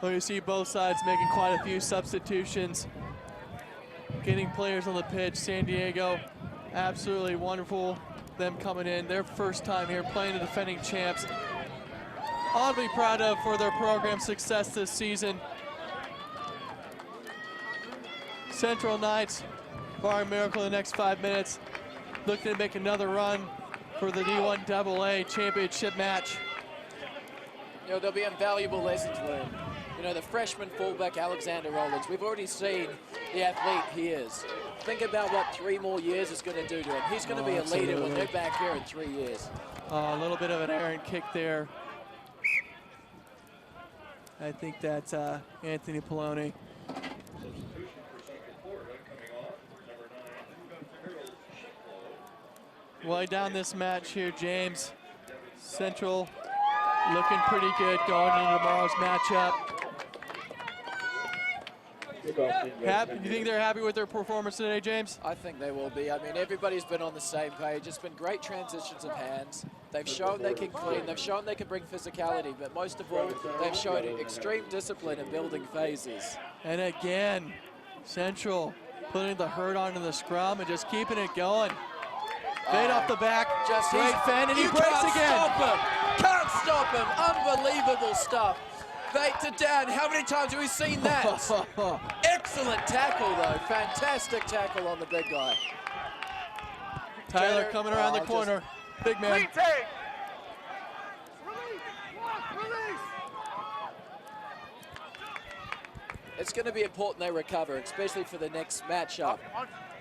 Well, you see both sides making quite a few substitutions, getting players on the pitch. San Diego, absolutely wonderful, them coming in. Their first time here playing the defending champs. I'll be proud of for their program success this season. Central Knights barring miracle in the next 5 minutes, looking to make another run for the D1 AA championship match.
You know, there'll be invaluable lessons learned. You know, the freshman fullback, Alexander Rollins, we've already seen the athlete he is. Think about what 3 more years is going to do to him. He's going to be a leader when they're back here in 3 years.
A little bit of an errant kick there. I think that's Anthony Poloni. Way down this match here, James. Central looking pretty good going into tomorrow's matchup. You think they're happy with their performance today, James?
I think they will be. I mean, everybody's been on the same page. It's been great transitions of hands. They've shown they can clean. They've shown they can bring physicality. But most of all, they've shown extreme discipline in building phases.
And again, Central putting the hurt onto the scrum and just keeping it going. Fade off the back, just great fend, and he breaks again.
Can't stop him. Unbelievable stuff. Bait to down. How many times have we seen that? Excellent tackle, though. Fantastic tackle on the big guy.
Tyler coming around the corner. Big man.
It's going to be important they recover, especially for the next matchup.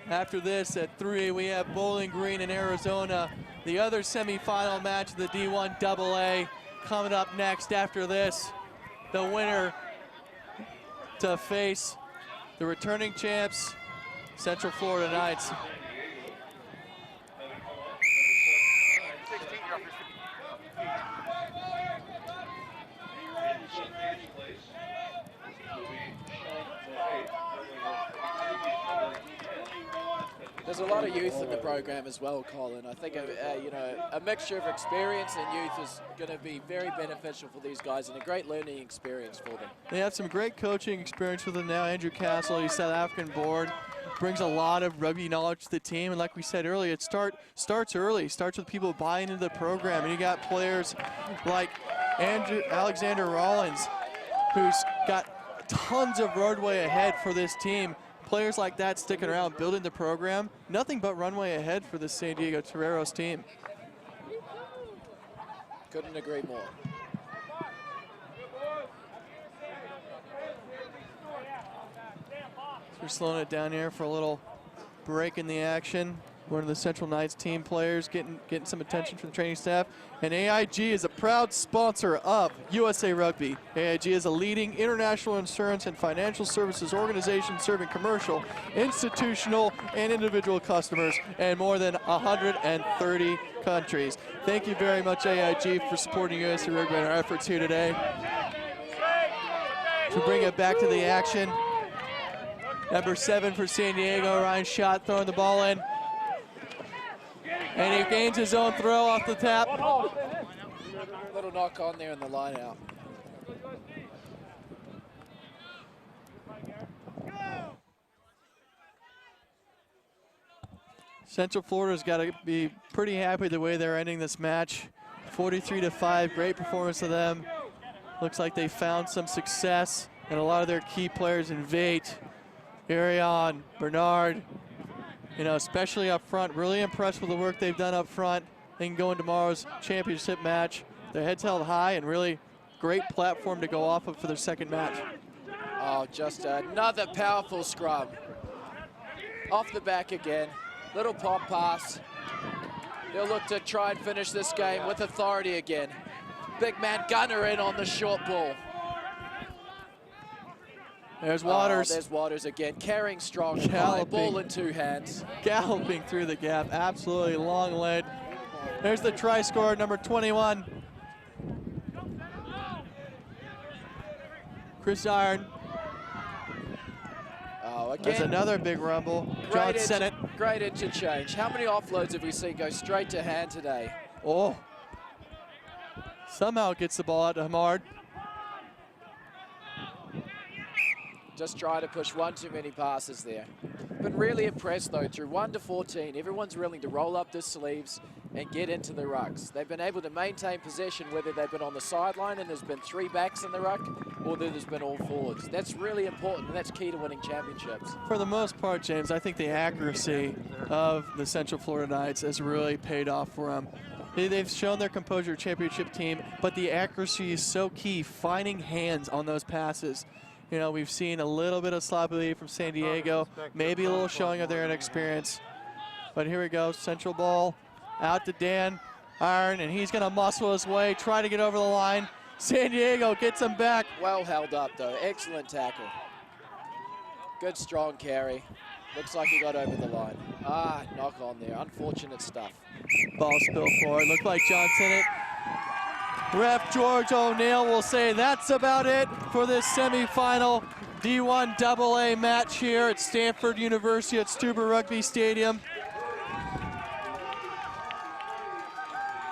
After this, at 3, we have Bowling Green in Arizona. The other semifinal match of the D1 AA coming up next. After this, the winner to face the returning champs, Central Florida Knights.
There's a lot of youth in the program as well, Colin. I think you know, a mixture of experience and youth is going to be very beneficial for these guys and a great learning experience for them.
They have some great coaching experience with them now. Andrew Castle, he's South African born, brings a lot of rugby knowledge to the team. And like we said earlier, it starts early. It starts with people buying into the program. And you got players like Alexander Rollins, who's got tons of roadway ahead for this team. Players like that sticking around, building the program. Nothing but runway ahead for the San Diego Toreros team.
Couldn't agree more.
We're slowing it down here for a little break in the action. One of the Central Knights team players getting some attention from the training staff. And AIG is a proud sponsor of USA Rugby. AIG is a leading international insurance and financial services organization serving commercial, institutional, and individual customers in more than 130 countries. Thank you very much, AIG, for supporting USA Rugby and our efforts here today. To bring it back to the action, number 7 for San Diego, Ryan Schott throwing the ball in. And he gains his own throw off the tap.
Little knock on there in the line out.
Central Florida's got to be pretty happy the way they're ending this match. 43-5, great performance of them. Looks like they found some success, and a lot of their key players in Vate, Arion, Bernard, you know, especially up front. Really impressed with the work they've done up front. They can go in tomorrow's championship match. Their heads held high and really great platform to go off of for their second match.
Oh, just another powerful scrum. Off the back again. Little pop pass. They'll look to try and finish this game with authority again. Big man Gunner in on the short ball.
There's Waters.
Oh, there's Waters again, carrying strong. Ball in 2 hands.
Galloping through the gap, absolutely long lead. There's the try scorer, number 21. Chris Iron.
Oh, again.
There's another big rumble. John Sennett.
Great interchange. How many offloads have we seen go straight to hand today?
Oh. Somehow gets the ball out to Hamard.
Just try to push one too many passes there. Been really impressed though, through 1 to 14. Everyone's willing to roll up their sleeves and get into the rucks. They've been able to maintain possession whether they've been on the sideline and there's been 3 backs in the ruck, or there's been all forwards. That's really important, and that's key to winning championships.
For the most part, James, I think the accuracy of the Central Florida Knights has really paid off for them. They've shown their composure championship team, but the accuracy is so key, finding hands on those passes. You know, we've seen a little bit of sloppy from San Diego, maybe a little showing of their inexperience. But here we go, Central ball out to Dan Iron, and he's going to muscle his way, try to get over the line. San Diego gets him back.
Well held up, though. Excellent tackle. Good, strong carry. Looks like he got over the line. Knock on there. Unfortunate stuff.
Ball spilled forward. Looked like John Tennant. Ref George O'Neill will say that's about it for this semifinal D1 AA match here at Stanford University at Stuber Rugby Stadium.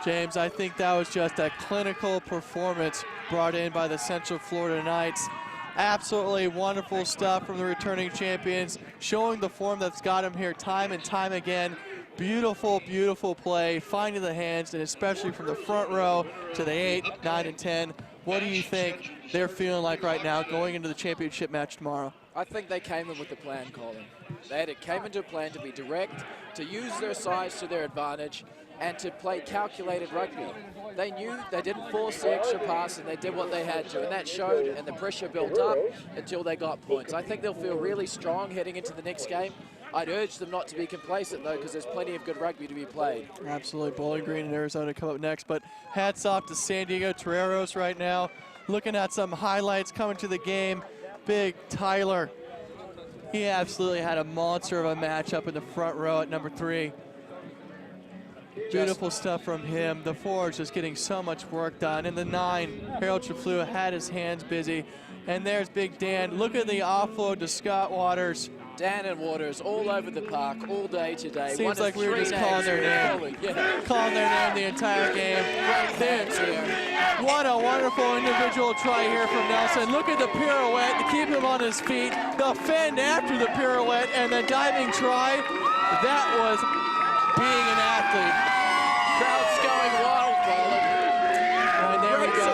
James, I think that was just a clinical performance brought in by the Central Florida Knights. Absolutely wonderful stuff from the returning champions, showing the form that's got them here time and time again. Beautiful, beautiful play, finding the hands, and especially from the front row to the 8, 9, and 10. What do you think they're feeling like right now going into the championship match tomorrow?
I think they came in with a plan, Colin. Came into a plan to be direct, to use their size to their advantage, and to play calculated rugby. They knew they didn't force the extra pass, and they did what they had to, and that showed, and the pressure built up until they got points. I think they'll feel really strong heading into the next game. I'd urge them not to be complacent, though, because there's plenty of good rugby to be played.
Absolutely. Bowling Green and Arizona come up next, but hats off to San Diego Toreros right now. Looking at some highlights coming to the game. Big Tyler. He absolutely had a monster of a match up in the front row at number 3. Beautiful stuff from him. The forwards just getting so much work done. And the 9, Harold Treflua, had his hands busy. And there's Big Dan. Look at the offload to Scott Waters.
Dan and Waters all over the park all day today.
Seems like we were just calling their name.
Yeah.
Calling their name the entire game.
There.
What a wonderful individual try here from Nelson. Look at the pirouette to keep him on his feet. The fend after the pirouette and the diving try. That was being an athlete.
Crowd's going wild, Colin.
And there we go.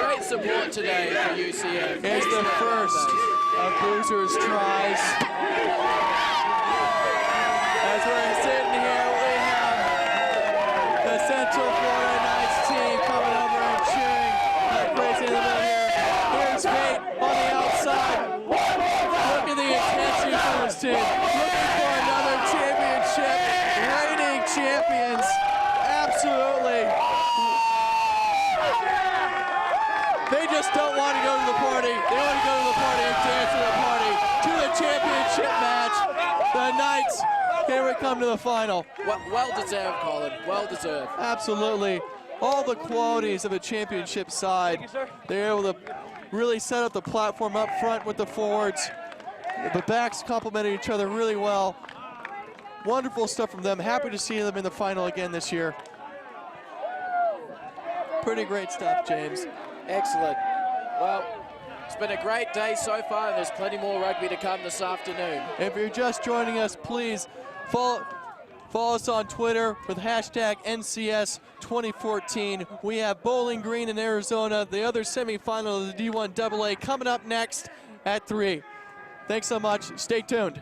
Great support today for UCF.
Here's the first of Boozer's tries. As we're sitting here, we have the Central Florida Knights team coming over and cheering like crazy in the middle here. Here's Fate on the outside. Look at the intensity from this team. Looking for another championship. Reigning champions. Absolutely. They just don't want to go to the party. They want to go to the party and dance to the party. To the championship match. The Knights, here we come to the final.
Well deserved, Colin. Well deserved.
Absolutely. All the qualities of a championship side. They're able to really set up the platform up front with the forwards. The backs complemented each other really well. Wonderful stuff from them. Happy to see them in the final again this year. Pretty great stuff, James.
Excellent. Well, it's been a great day so far, and there's plenty more rugby to come this afternoon.
If you're just joining us, please follow us on Twitter with hashtag NCS2014. We have Bowling Green in Arizona, the other semifinal of the D1 AA coming up next at 3. Thanks so much. Stay tuned.